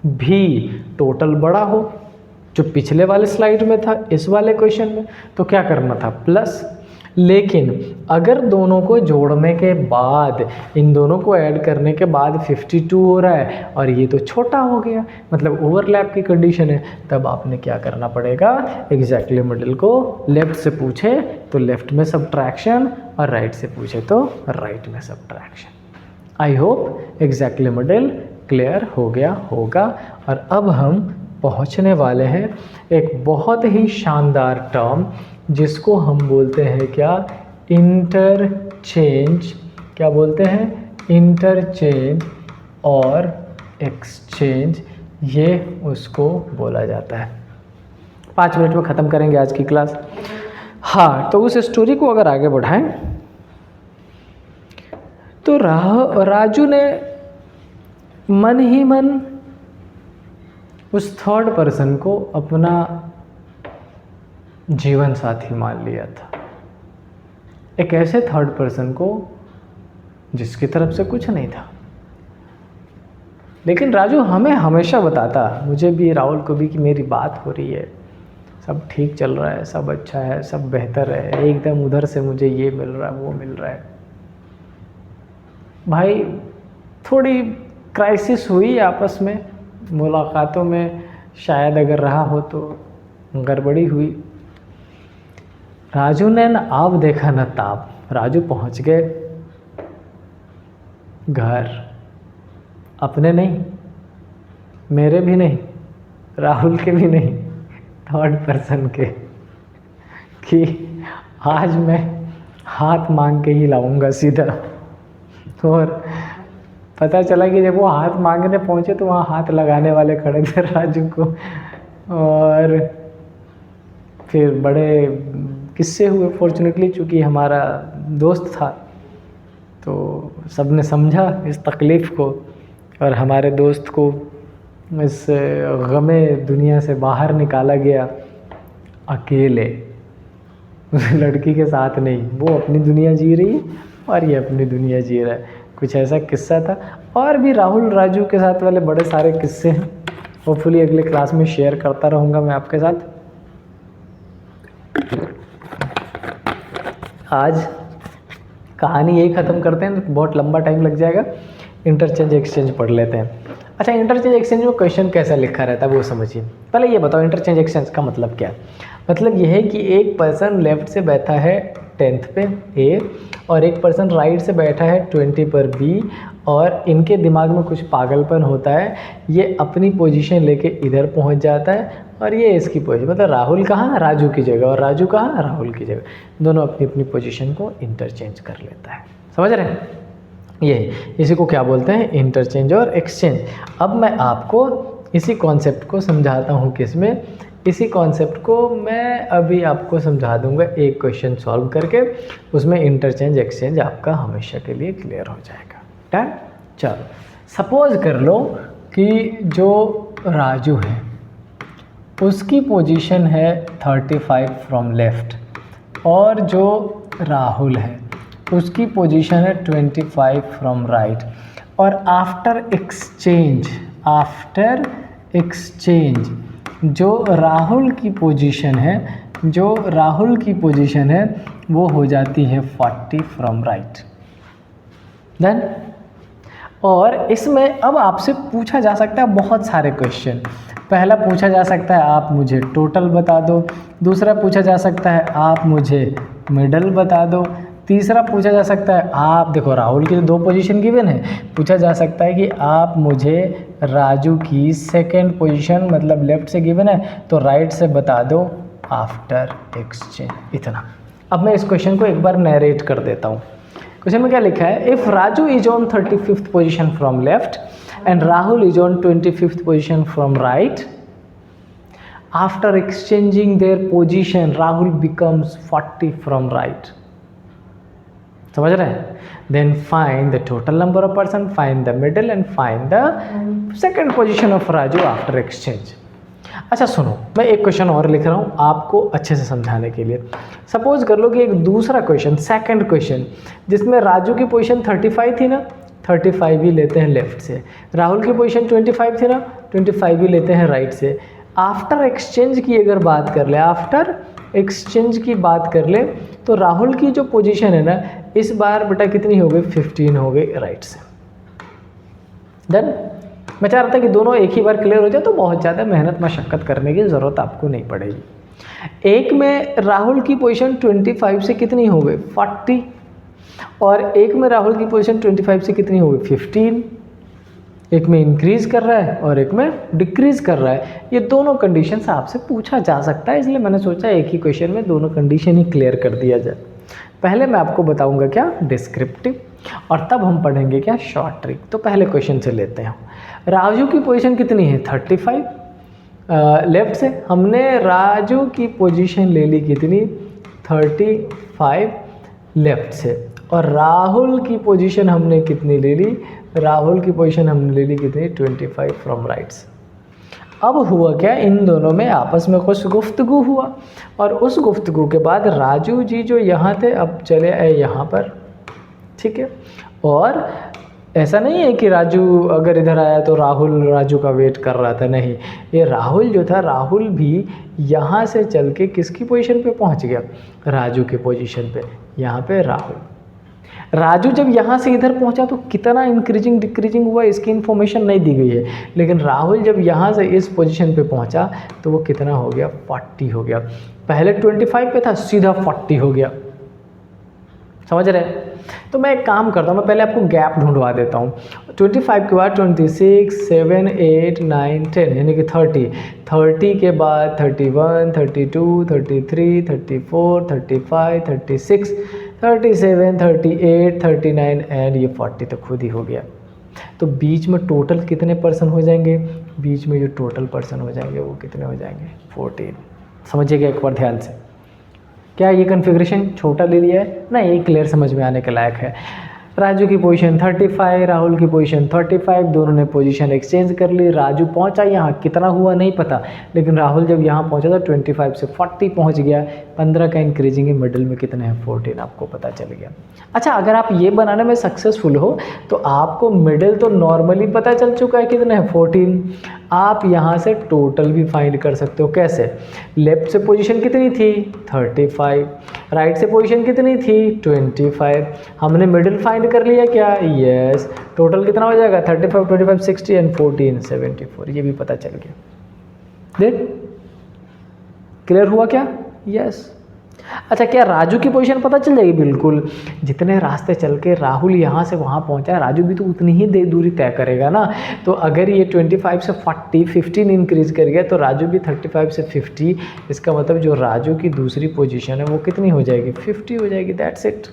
भी टोटल बड़ा हो, जो पिछले वाले स्लाइड में था इस वाले क्वेश्चन में तो क्या करना था प्लस। लेकिन अगर दोनों को जोड़ने के बाद इन दोनों को ऐड करने के बाद 52 हो रहा है और ये तो छोटा हो गया, मतलब ओवरलैप की कंडीशन है, तब आपने क्या करना पड़ेगा एग्जैक्टली मिडिल को लेफ्ट से पूछे तो लेफ्ट में सब्ट्रैक्शन और राइट से पूछे तो राइट में subtraction. I hope exactly middle clear हो गया होगा। और अब हम पहुंचने वाले हैं एक बहुत ही शानदार टर्म जिसको हम बोलते हैं क्या इंटरचेंज, क्या बोलते हैं इंटरचेंज और एक्सचेंज, ये उसको बोला जाता है। 5 मिनट में ख़त्म करेंगे आज की क्लास। हाँ तो उस स्टोरी को अगर आगे बढ़ाएं तो राजू ने मन ही मन उस थर्ड पर्सन को अपना जीवन साथी मान लिया था, एक ऐसे थर्ड पर्सन को जिसकी तरफ से कुछ नहीं था। लेकिन राजू हमें हमेशा बताता, मुझे भी राहुल को भी, कि मेरी बात हो रही है, सब ठीक चल रहा है, सब अच्छा है, सब बेहतर है, एकदम उधर से मुझे ये मिल रहा है वो मिल रहा है। भाई थोड़ी क्राइसिस हुई आपस में, मुलाकातों में शायद अगर रहा हो तो गड़बड़ी हुई। राजू ने न आप देखा न ताप, राजू पहुंच गए घर, अपने नहीं, मेरे भी नहीं, राहुल के भी नहीं, थर्ड पर्सन के, कि आज मैं हाथ मांग के ही लाऊंगा सीधा। और पता चला कि जब वो हाथ मांगने पहुंचे तो वहाँ हाथ लगाने वाले खड़े थे राजू को, और फिर बड़े किस्से हुए। फॉर्चुनेटली चूँकि हमारा दोस्त था तो सबने समझा इस तकलीफ़ को और हमारे दोस्त को इस गमे दुनिया से बाहर निकाला गया अकेले, उस लड़की के साथ नहीं। वो अपनी दुनिया जी रही है और ये अपनी दुनिया जी रहा है, कुछ ऐसा किस्सा था। और भी राहुल राजू के साथ वाले बड़े सारे किस्से हैं, होपफुली अगले क्लास में शेयर करता रहूँगा मैं आपके साथ। आज कहानी यही ख़त्म करते हैं, बहुत लंबा टाइम लग जाएगा। इंटरचेंज एक्सचेंज पढ़ लेते हैं। अच्छा इंटरचेंज एक्सचेंज में क्वेश्चन कैसा लिखा रहता है वो समझिए। पहले ये बताओ इंटरचेंज एक्सचेंज का मतलब क्या है। मतलब यह है कि एक पर्सन लेफ़्ट से बैठा है 10th पे ए और एक पर्सन राइट से बैठा है 20 पर बी, और इनके दिमाग में कुछ पागलपन होता है, ये अपनी पोजीशन लेके इधर पहुंच जाता है और ये इसकी पोजीशन, मतलब राहुल कहाँ राजू की जगह और राजू कहाँ राहुल की जगह, दोनों अपनी अपनी पोजीशन को इंटरचेंज कर लेता है। समझ रहे हैं, ये इसी को क्या बोलते हैं इंटरचेंज और एक्सचेंज। अब मैं आपको इसी कॉन्सेप्ट को समझाता हूँ, किसमें, इसी कॉन्सेप्ट को मैं अभी आपको समझा दूंगा एक क्वेश्चन सॉल्व करके, उसमें इंटरचेंज एक्सचेंज आपका हमेशा के लिए क्लियर हो जाएगा। डन। चलो सपोज कर लो कि जो राजू है उसकी पोजीशन है 35 फ्रॉम लेफ़्ट और जो राहुल है उसकी पोजीशन है 25 फ्रॉम राइट, और आफ्टर एक्सचेंज जो राहुल की पोजीशन है वो हो जाती है 40 फ्रॉम राइट। देन और इसमें अब आपसे पूछा जा सकता है बहुत सारे क्वेश्चन। पहला पूछा जा सकता है आप मुझे टोटल बता दो, दूसरा पूछा जा सकता है आप मुझे मिडल बता दो, तीसरा पूछा जा सकता है आप देखो राहुल की तो 2 पोजीशन गिवन है, पूछा जा सकता है कि आप मुझे राजू की सेकंड पोजीशन मतलब लेफ्ट से गिवन है तो राइट से बता दो आफ्टर एक्सचेंज। इतना। अब मैं इस क्वेश्चन को एक बार नरेट कर देता हूँ। क्वेश्चन में क्या लिखा है, if Raju is on 35th position from left and Rahul is on 25th position from right, after exchanging their position Rahul becomes 40 from right. समझ रहे हैं? Then find the total number of person, find the middle and find the second position of Raju after exchange. अच्छा सुनो, मैं एक question और लिख रहा हूँ आपको अच्छे से समझाने के लिए। सपोज कर लो कि एक दूसरा क्वेश्चन, सेकंड क्वेश्चन, जिसमें राजू की पोजीशन 35 थी ना, 35 ही लेते हैं लेफ्ट से, राहुल की पोजीशन 25 थी ना, 25 ही लेते हैं राइट से। आफ्टर एक्सचेंज की अगर बात कर ले, आफ्टर एक्सचेंज की बात कर ले तो राहुल की जो पोजीशन है ना इस बार बेटा कितनी हो गई, 15 हो गई राइट से। डन। मैं चाह रहा था कि दोनों एक ही बार क्लियर हो जाए तो बहुत ज़्यादा मेहनत मशक्क़त करने की ज़रूरत आपको नहीं पड़ेगी। एक में राहुल की पोजीशन 25 से कितनी हो गई, 40, और एक में राहुल की पोजीशन 25 से कितनी हो गई, 15। एक में इंक्रीज़ कर रहा है और एक में डिक्रीज़ कर रहा है। ये दोनों कंडीशन से आपसे पूछा जा सकता है, इसलिए मैंने सोचा एक ही क्वेश्चन में दोनों कंडीशन ही क्लियर कर दिया जाए। पहले मैं आपको बताऊंगा क्या डिस्क्रिप्टिव, और तब हम पढ़ेंगे क्या शॉर्ट ट्रिक। तो पहले क्वेश्चन से लेते हैं। राजू की पोजीशन कितनी है, 35 लेफ्ट से। हमने राजू की पोजीशन ले ली कितनी, 35 लेफ्ट से, और राहुल की पोजीशन हमने कितनी ले ली, राहुल की पोजीशन हमने ले ली कितनी, 25 फ्रॉम राइट से। अब हुआ क्या, इन दोनों में आपस में कुछ गुफ्तगू हुआ, और उस गुफ्तगू के बाद राजू जी जो यहाँ थे अब चले आए यहाँ पर, ठीक है। और ऐसा नहीं है कि राजू अगर इधर आया तो राहुल राजू का वेट कर रहा था, नहीं, ये राहुल जो था, राहुल भी यहाँ से चल के किसकी पोजीशन पे पहुँच गया, राजू के पोजीशन पे। यहाँ पे राजू जब यहाँ से इधर पहुँचा तो कितना इंक्रीजिंग डिक्रीजिंग हुआ इसकी इन्फॉर्मेशन नहीं दी गई है, लेकिन राहुल जब यहाँ से इस पोजीशन पे पहुँचा तो वो कितना हो गया, 40 हो गया। पहले 25 पे था, सीधा 40 हो गया। समझ रहे हैं? तो मैं एक काम करता हूँ, मैं पहले आपको गैप ढूंढवा देता हूँ। 25 के बाद 26, 7, 8, 9, 10 यानी कि 30, 30 के बाद 31, 32, 33, 34, 35, 36, 37, 38, 39 एंड ये 40 तो खुद ही हो गया। तो बीच में टोटल कितने पर्सन हो जाएंगे, बीच में जो टोटल पर्सन हो जाएंगे वो कितने हो जाएंगे, 14। समझिएगा एक बार ध्यान से। क्या ये कन्फिग्रेशन छोटा ले लिया है ना, ये क्लियर समझ में आने के लायक है। राजू की पोजीशन 35, राहुल की पोजीशन 35, दोनों ने पोजीशन एक्सचेंज कर ली। राजू पहुंचा यहाँ, कितना हुआ नहीं पता, लेकिन राहुल जब यहाँ पहुंचा तो 25 से 40 पहुंच गया। 15 का इंक्रीजिंग है, मिडिल में कितने हैं, 14, आपको पता चल गया। अच्छा, अगर आप ये बनाने में सक्सेसफुल हो तो आपको मिडिल तो नॉर्मली पता चल चुका है कितने हैं, 14। आप यहाँ से टोटल भी फाइंड कर सकते हो। कैसे? लेफ्ट से पोजीशन कितनी थी, 35, राइट से पोजीशन कितनी थी, 25। हमने मिडिल फाइंड कर लिया क्या, यस। टोटल कितना हो जाएगा, 35, 25, 60 एंड 14, 74। ये भी पता चल गया। देख क्लियर हुआ क्या, यस। अच्छा, क्या राजू की पोजीशन पता चल जाएगी, बिल्कुल। जितने रास्ते चल के राहुल यहाँ से वहाँ पहुँचा है, राजू भी तो उतनी ही दूरी तय करेगा ना। तो अगर ये 25 से 40, 15 इंक्रीज कर गया तो राजू भी 35 से 50, इसका मतलब जो राजू की दूसरी पोजीशन है वो कितनी हो जाएगी, 50 हो जाएगी। That's it.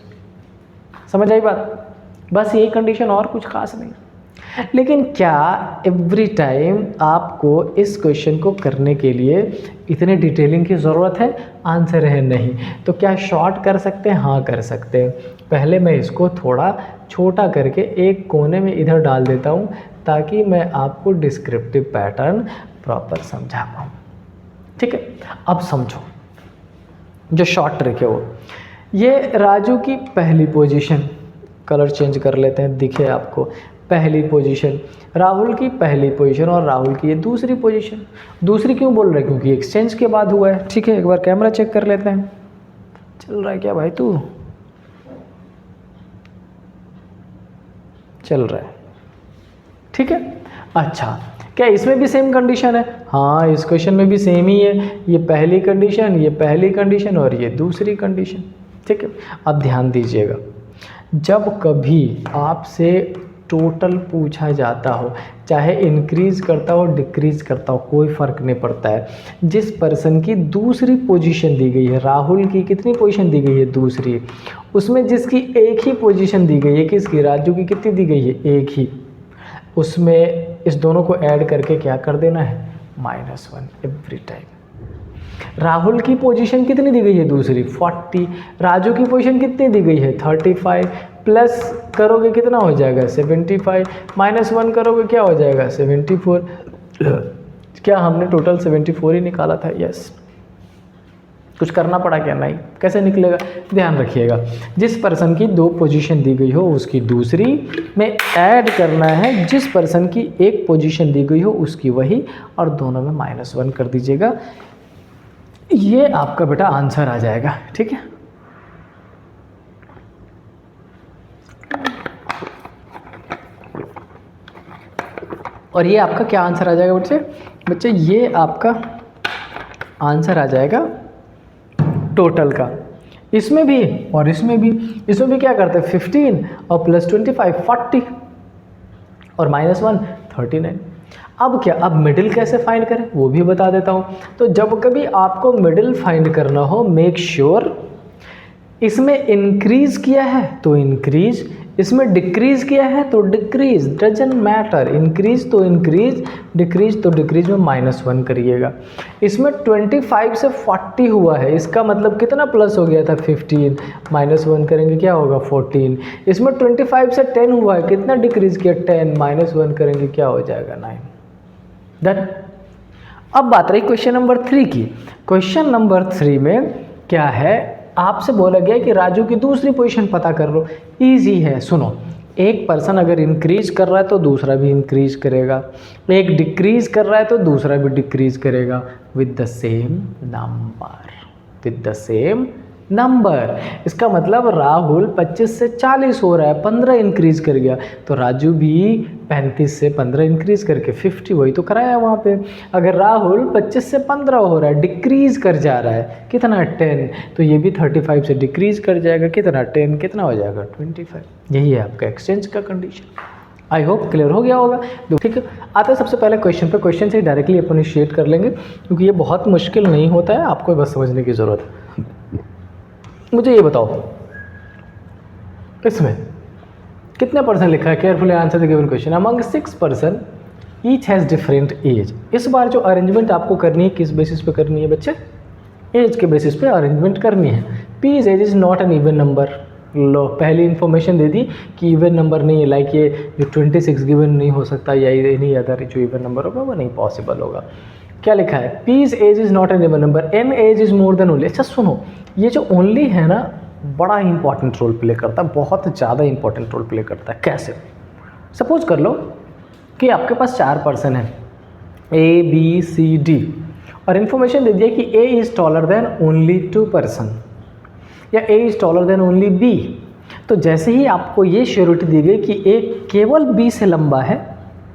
समझ आई बात? बस यही कंडीशन, और कुछ खास नहीं। लेकिन क्या एवरी टाइम आपको इस क्वेश्चन को करने के लिए इतने डिटेलिंग की ज़रूरत है? आंसर है नहीं। तो क्या शॉर्ट कर सकते हैं? हाँ कर सकते हैं। पहले मैं इसको थोड़ा छोटा करके एक कोने में इधर डाल देता हूँ ताकि मैं आपको डिस्क्रिप्टिव पैटर्न प्रॉपर समझा पाऊँ। ठीक है, अब समझो जो शॉर्ट ट्रिक है वो, ये राजू की पहली पोजीशन, कलर चेंज कर लेते हैं दिखे आपको, पहली पोजीशन, राहुल की पहली पोजीशन और राहुल की ये दूसरी पोजीशन। दूसरी क्यों बोल रहे हैं? क्योंकि एक्सचेंज के बाद हुआ है। ठीक है, एक बार कैमरा चेक कर लेते हैं। चल रहा है क्या भाई तू? चल रहा है। ठीक है। अच्छा, क्या इसमें भी सेम कंडीशन है? हाँ, इस क्वेश्चन में भी सेम ही है। ये पहली कंडीशन, ये पहली कंडीशन और ये दूसरी कंडीशन। ठीक है, अब ध्यान दीजिएगा, जब कभी आपसे टोटल पूछा जाता हो, चाहे इंक्रीज करता हो डिक्रीज करता हो, कोई फ़र्क नहीं पड़ता है। जिस पर्सन की दूसरी पोजीशन दी गई है, राहुल की कितनी पोजीशन दी गई है? दूसरी। उसमें जिसकी एक ही पोजीशन दी गई है, किसकी? राजू की कितनी दी गई है? एक ही। उसमें इस दोनों को ऐड करके क्या कर देना है? -1 एवरी टाइम। राहुल की पोजीशन कितनी दी गई है? दूसरी 40। राजू की पोजीशन कितनी दी गई है? 35। प्लस करोगे कितना हो जाएगा? 75। -1 करोगे क्या हो जाएगा? 74। क्या हमने टोटल 74 ही निकाला था? यस। कुछ करना पड़ा क्या? नहीं। कैसे निकलेगा? ध्यान रखिएगा, जिस पर्सन की दो पोजीशन दी गई हो उसकी दूसरी में ऐड करना है, जिस पर्सन की एक पोजीशन दी गई हो उसकी वही, और दोनों में -1 कर दीजिएगा। ये आपका बेटा आंसर आ जाएगा। ठीक है, और ये आपका क्या आंसर आ जाएगा बच्चे? ये आपका आंसर आ जाएगा टोटल का। इसमें भी और इसमें भी क्या करते हैं? 15 और +25 40 और -1 39। अब क्या, अब मिडिल कैसे फाइंड करें वो भी बता देता हूँ। तो जब कभी आपको मिडिल फाइंड करना हो, मेक श्योर इसमें इंक्रीज किया है तो इंक्रीज, इसमें डिक्रीज किया है तो डिक्रीज, डजंट मैटर। इंक्रीज तो इंक्रीज, डिक्रीज तो डिक्रीज में -1 करिएगा। इसमें 25 से 40 हुआ है, इसका मतलब कितना प्लस हो गया था? 15। -1 करेंगे क्या होगा? 14। इसमें 25 से 10 हुआ है, कितना डिक्रीज किया? 10। -1 करेंगे क्या हो जाएगा? 9। डन। अब बात रही क्वेश्चन नंबर 3 की। क्वेश्चन नंबर 3 में क्या है? आपसे बोला गया कि राजू की दूसरी पोजीशन पता कर लो। इजी है, सुनो। एक पर्सन अगर इंक्रीज कर रहा है तो दूसरा भी इंक्रीज करेगा, एक डिक्रीज कर रहा है तो दूसरा भी डिक्रीज करेगा विद द सेम नंबर। इसका मतलब राहुल 25 से 40 हो रहा है, 15 इंक्रीज कर गया, तो राजू भी 35 से 15 इंक्रीज करके 50 वही तो कराया वहाँ पे। अगर राहुल 25 से 15 हो रहा है, डिक्रीज कर जा रहा है, कितना? 10, तो ये भी 35 से डिक्रीज कर जाएगा, कितना? 10, कितना हो जाएगा? 25। यही है आपका एक्सचेंज का कंडीशन। आई होप क्लियर हो गया होगा। ठीक है, आते हैं सबसे पहले क्वेश्चन पे। क्वेश्चन से डायरेक्टली अप्रिशिएट कर लेंगे क्योंकि ये बहुत मुश्किल नहीं होता है, आपको बस समझने की ज़रूरत है। मुझे ये बताओ, इसमें कितने परसेंट लिखा है? Carefully answer the given question. Among 6 person each has different age. इस बार जो अरेंजमेंट आपको करनी है किस बेसिस पे करनी है बच्चे? एज के बेसिस पे अरेंजमेंट करनी है। P is as is not an even number. लो, पहली इन्फॉर्मेशन दे दी कि इवन नंबर नहीं है, लाइक ये जो 26 गिवन नहीं हो सकता या एनी अदर जो इवन नंबर होगा वो नहीं पॉसिबल होगा। क्या लिखा है? P's age is not an even number, N age is more than only. अच्छा सुनो, ये जो ओनली है ना, बड़ा इंपॉर्टेंट रोल प्ले करता है, बहुत ज़्यादा इंपॉर्टेंट रोल प्ले करता है। कैसे? सपोज कर लो कि आपके पास 4 पर्सन हैं, ए बी सी डी, और इन्फॉर्मेशन दे दिया कि A is taller than only 2 person या A is taller than only B. तो जैसे ही आपको ये श्योरिटी दी गई कि ए केवल बी से लंबा है,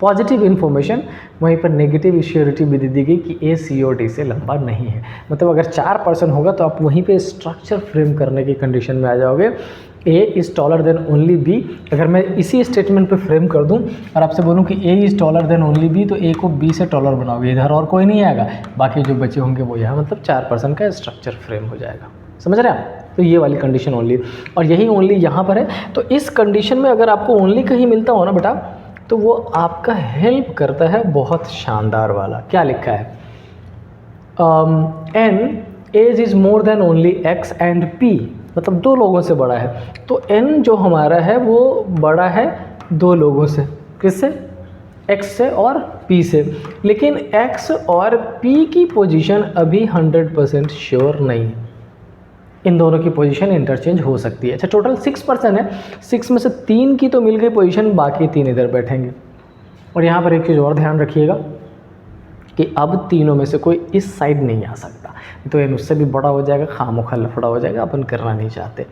पॉजिटिव इन्फॉर्मेशन, वहीं पर नेगेटिव श्योरिटी भी दे दी गई कि ए सी और डी से लंबा नहीं है। मतलब अगर 4 पर्सन होगा तो आप वहीं पे स्ट्रक्चर फ्रेम करने की कंडीशन में आ जाओगे। A is taller than only B, अगर मैं इसी स्टेटमेंट पे फ्रेम कर दूं और आपसे बोलूं कि A is taller than only B, तो ए को बी से टॉलर बनाओगे, इधर और कोई नहीं आएगा, बाकी जो बचे होंगे वो यहाँ, मतलब 4 पर्सन का स्ट्रक्चर फ्रेम हो जाएगा। समझ रहे हैं आप? तो ये वाली कंडीशन ओनली, और यही ओनली यहाँ पर है। तो इस कंडीशन में अगर आपको ओनली कहीं मिलता हो ना बेटा, तो वो आपका हेल्प करता है बहुत शानदार वाला। क्या लिखा है? N age is more than only X and P, मतलब 2 लोगों से बड़ा है। तो एन जो हमारा है वो बड़ा है 2 लोगों से। किससे? एक्स से और पी से। लेकिन एक्स और पी की पोजीशन अभी 100% श्योर नहीं है, इन दोनों की पोजीशन इंटरचेंज हो सकती है। अच्छा, टोटल 6 पर्सन है, 6 में से 3 की तो मिल गई पोजीशन, बाकी 3 इधर बैठेंगे। और यहाँ पर एक चीज़ और ध्यान रखिएगा कि अब तीनों में से कोई इस साइड नहीं आ सकता। तो एन उससे भी बड़ा हो जाएगा, खामोखा लफड़ा हो जाएगा, अपन करना नहीं चाहते।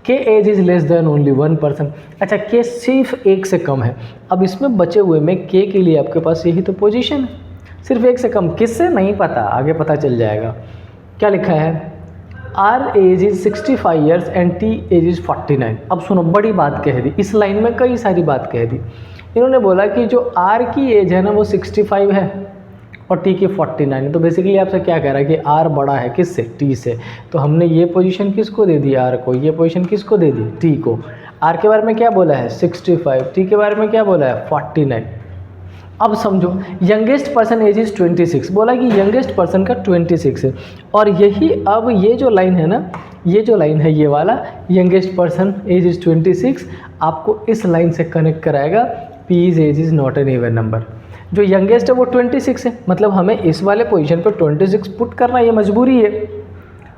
K age is less than only 1%। अच्छा, के सिर्फ 1 से कम है। अब इसमें बचे हुए में के लिए आपके पास यही तो पोजीशन है, सिर्फ 1 से कम। किससे नहीं पता, आगे पता चल जाएगा। क्या लिखा है, R age is 65 years and T age is 49। अब सुनो, बड़ी बात कह दी इस लाइन में, कई सारी बात कह दी। इन्होंने बोला कि जो आर की एज है ना वो 65 है और टी की 49 है। तो बेसिकली आपसे क्या कह रहा है कि आर बड़ा है किससे, टी से। तो हमने ये पोजीशन किसको दे दी, आर को। ये पोजीशन किसको दे दी, टी को। आर के बारे में क्या बोला है 65, टी के बारे में क्या बोला है 49। अब समझो, यंगेस्ट पर्सन एज इज़ 26, बोला कि यंगेस्ट पर्सन का 26 है। और यही अब ये जो लाइन है ना, ये जो लाइन है ये वाला, यंगेस्ट पर्सन एज इज़ 26, आपको इस लाइन से कनेक्ट कराएगा P is as is not an even number. जो यंगेस्ट है वो 26 है, मतलब हमें इस वाले पोजीशन पे 26 पुट करना ये मजबूरी है।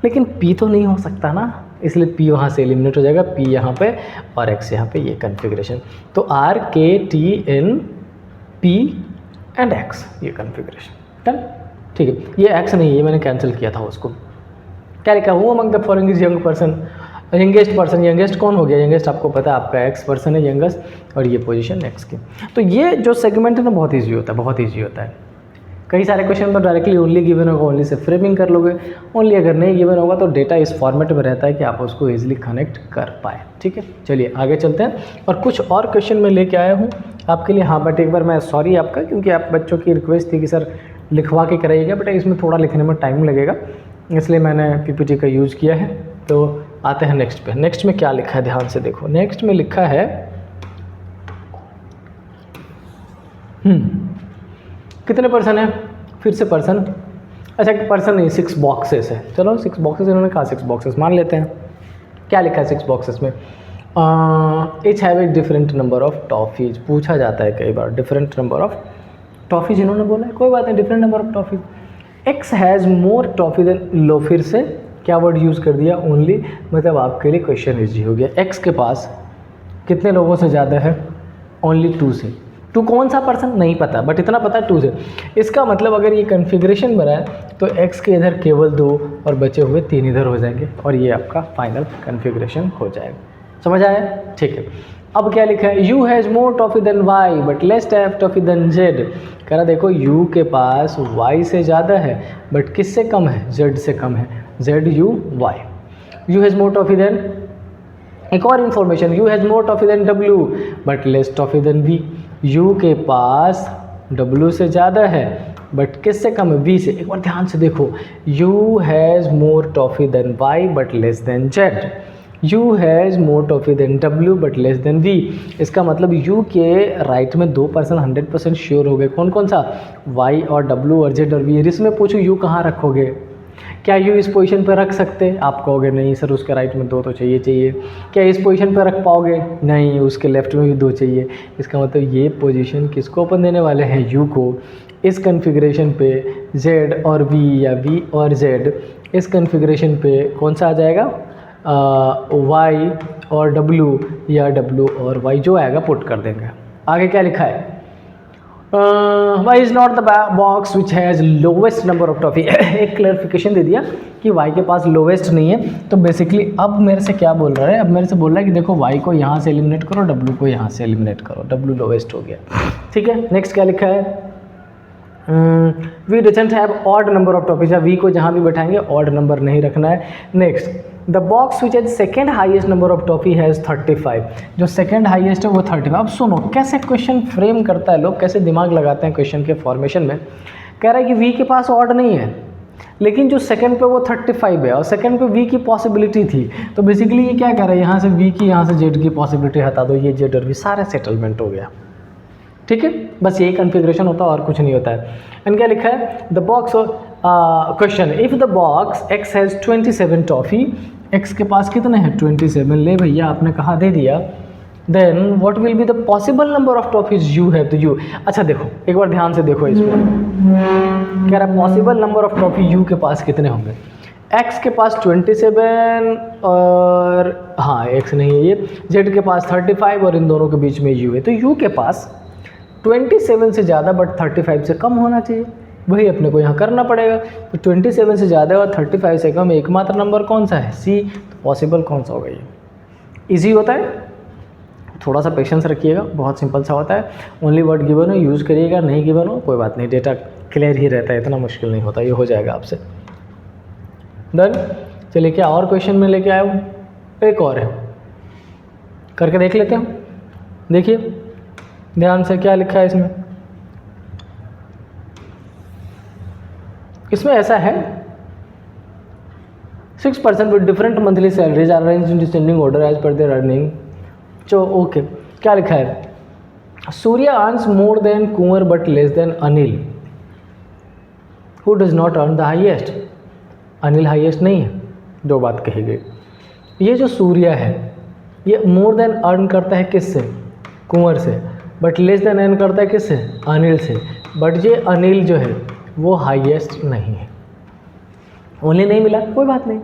लेकिन पी तो नहीं हो सकता ना, इसलिए पी वहाँ से एलिमिनेट हो जाएगा, पी यहाँ पे और एक्स यहाँ पे, ये कन्फिग्रेशन। तो R K T N P and X, ये कन्फिग्रेशन डन। ठीक है, ये एक्स नहीं है, ये मैंने कैंसिल किया था उसको। क्या लिखा, who among the following is young person, youngest person. Youngest कौन हो गया, यंगेस्ट आपको पता है आपका एक्स पर्सन है यंगेस्ट, और ये पोजीशन एक्स की। तो ये जो सेगमेंट है ना बहुत ईजी होता है, बहुत ईजी होता है। कई सारे क्वेश्चन में डायरेक्टली ओनली गिवन होगा, ओनली से फ्रेमिंग कर लोगे। ओनली अगर नहीं गिवन होगा तो डेटा इस फॉर्मेट में रहता है कि आप उसको ईजिली कनेक्ट कर पाए। ठीक है, चलिए आगे चलते हैं। और कुछ और क्वेश्चन मैं लेके आया हूँ आपके लिए। हाँ, बट एक बार मैं सॉरी आपका, क्योंकि आप बच्चों की रिक्वेस्ट थी कि सर लिखवा के कराइएगा, बट इसमें थोड़ा लिखने में टाइम लगेगा, इसलिए मैंने पीपीटी का यूज़ किया है। तो आते हैं नेक्स्ट पे। नेक्स्ट में क्या लिखा है, ध्यान से देखो। नेक्स्ट में लिखा है कितने पर्सन है, फिर से पर्सन। अच्छा, पर्सन नहीं, 6 बॉक्सेस है। चलो 6 बॉक्सेस इन्होंने कहा, 6 बॉक्सेस मान लेते हैं। क्या लिखा है 6 बॉक्सेस में, each have a different number of toffees. पूछा जाता है कई बार, डिफरेंट नंबर ऑफ टॉफीज इन्होंने बोला है, कोई बात नहीं, different number of toffees. X has more toffee than, लो फिर से क्या वर्ड यूज़ कर दिया, ओनली, मतलब आपके लिए क्वेश्चन ईजी हो गया। एक्स के पास कितने लोगों से ज़्यादा है, ओनली 2 से। 2 कौन सा पर्सन नहीं पता, बट इतना पता है 2 से। इसका मतलब अगर ये कन्फिग्रेशन बना है तो एक्स के इधर केवल 2 और बचे हुए 3 इधर हो जाएंगे, और ये आपका फाइनल कन्फिग्रेशन हो जाएगा। समझ आया, ठीक है। अब क्या लिखा है, U has more toffee than Y but less have toffee than Z. कह रहा देखो यू के पास वाई से ज़्यादा है बट किससे कम है, जेड से कम है, Z U Y. U has more toffee than, एक और information, U has more toffee than W but less toffee than V. U के पास डब्ल्यू से ज़्यादा है बट किससे कम है, वी से। एक बार ध्यान से देखो, U has more toffee than Y but less than Z. U has more toffee than W but less than V. इसका मतलब यू के राइट में 2% 100% श्योर हो गए। कौन कौन सा, वाई और डब्ल्यू और जेड और वी। इसमें पूछो यू कहाँ रखोगे, क्या यू इस पोजीशन पर रख सकते, आप कहोगे नहीं सर उसके राइट में 2 तो चाहिए। क्या इस पोजीशन पर रख पाओगे, नहीं, उसके लेफ्ट में भी 2 चाहिए। इसका मतलब ये पोजीशन किसको अपन देने वाले हैं, यू को। इस कन्फिग्रेशन पे जेड और वी या वी और जेड, इस कन्फिग्रेशन पे कौन सा आ जाएगा, वाई और डब्ल्यू या डब्ल्यू और वाई, जो आएगा पुट कर देंगे। आगे क्या लिखा है, Y is not the box which has lowest number of toffee. एक क्लैरिफिकेशन दे दिया कि वाई के पास लोवेस्ट नहीं है। तो बेसिकली अब मेरे से क्या बोल रहा है, अब मेरे से बोल रहा है कि देखो वाई को यहाँ से एलिमिनेट करो, डब्ल्यू को यहाँ से एलिमिनेट करो, डब्ल्यू लोवेस्ट हो गया। ठीक है, नेक्स्ट क्या लिखा है, V doesn't have odd number of toffees. V को जहाँ भी बैठाएंगे ऑड नंबर नहीं रखना है। Next, the box which has second highest number of toffee has 35। जो सेकेंड हाईएस्ट है वो 35। अब सुनो कैसे क्वेश्चन फ्रेम करता है, लोग कैसे दिमाग लगाते हैं क्वेश्चन के फॉर्मेशन में। कह रहा है कि वी के पास ऑड नहीं है, लेकिन जो सेकंड पे वो 35 है और सेकंड पे वी की पॉसिबिलिटी थी। तो बेसिकली ये क्या कह रहा है, यहाँ से वी की, यहाँ से जेड की पॉसिबिलिटी हटा दो, ये जेड और वी सारा सेटलमेंट हो गया। ठीक है, बस यही कन्फिग्रेशन होता है और कुछ नहीं होता है। एंड क्या लिखा है, the box, question, if the box x has 27 toffee, x के पास कितने हैं 27, ले भैया आपने कहा दे दिया, then what will be the possible number of toffees you have. तो यू, अच्छा देखो एक बार ध्यान से देखो, इसमें कह रहा है possible number of toffee you के पास कितने होंगे। एक्स के पास 27 और हाँ एक्स नहीं है ये, जेड के पास 35 और इन दोनों के बीच में यू है। तो यू के पास 27 से ज़्यादा बट 35 से कम होना चाहिए। वही अपने को यहाँ करना पड़ेगा। तो 27 से ज़्यादा और 35 से कम एकमात्र नंबर कौन सा है? सी। तो पॉसिबल कौन सा होगा ये? ईजी होता है, थोड़ा सा पेशेंस रखिएगा, बहुत सिंपल सा होता है। ओनली वर्ड गिवन हो यूज़ करिएगा, नहीं गिवन हो कोई बात नहीं, डेटा क्लियर ही रहता है, इतना मुश्किल नहीं होता, ये हो जाएगा आपसे। डन। चलिए क्या और क्वेश्चन में लेके आया हूँ? एक और है, करके देख लेते हैं। देखिए ध्यान से क्या लिखा है इसमें। इसमें ऐसा है 6% with different monthly salaries are arranged in descending order as per their earning. चो ओके, क्या लिखा है? Surya earns more than Kunwar but less than Anil, who does not earn the highest. Anil highest नहीं है, जो बात कही गई। ये जो सूर्य है ये मोर देन अर्न करता है किससे? कुंवर से। बट लेस देन अर्न करता है किससे? अनिल से। बट ये अनिल जो है वो हाईएस्ट नहीं है, ओनली नहीं मिला, कोई बात नहीं।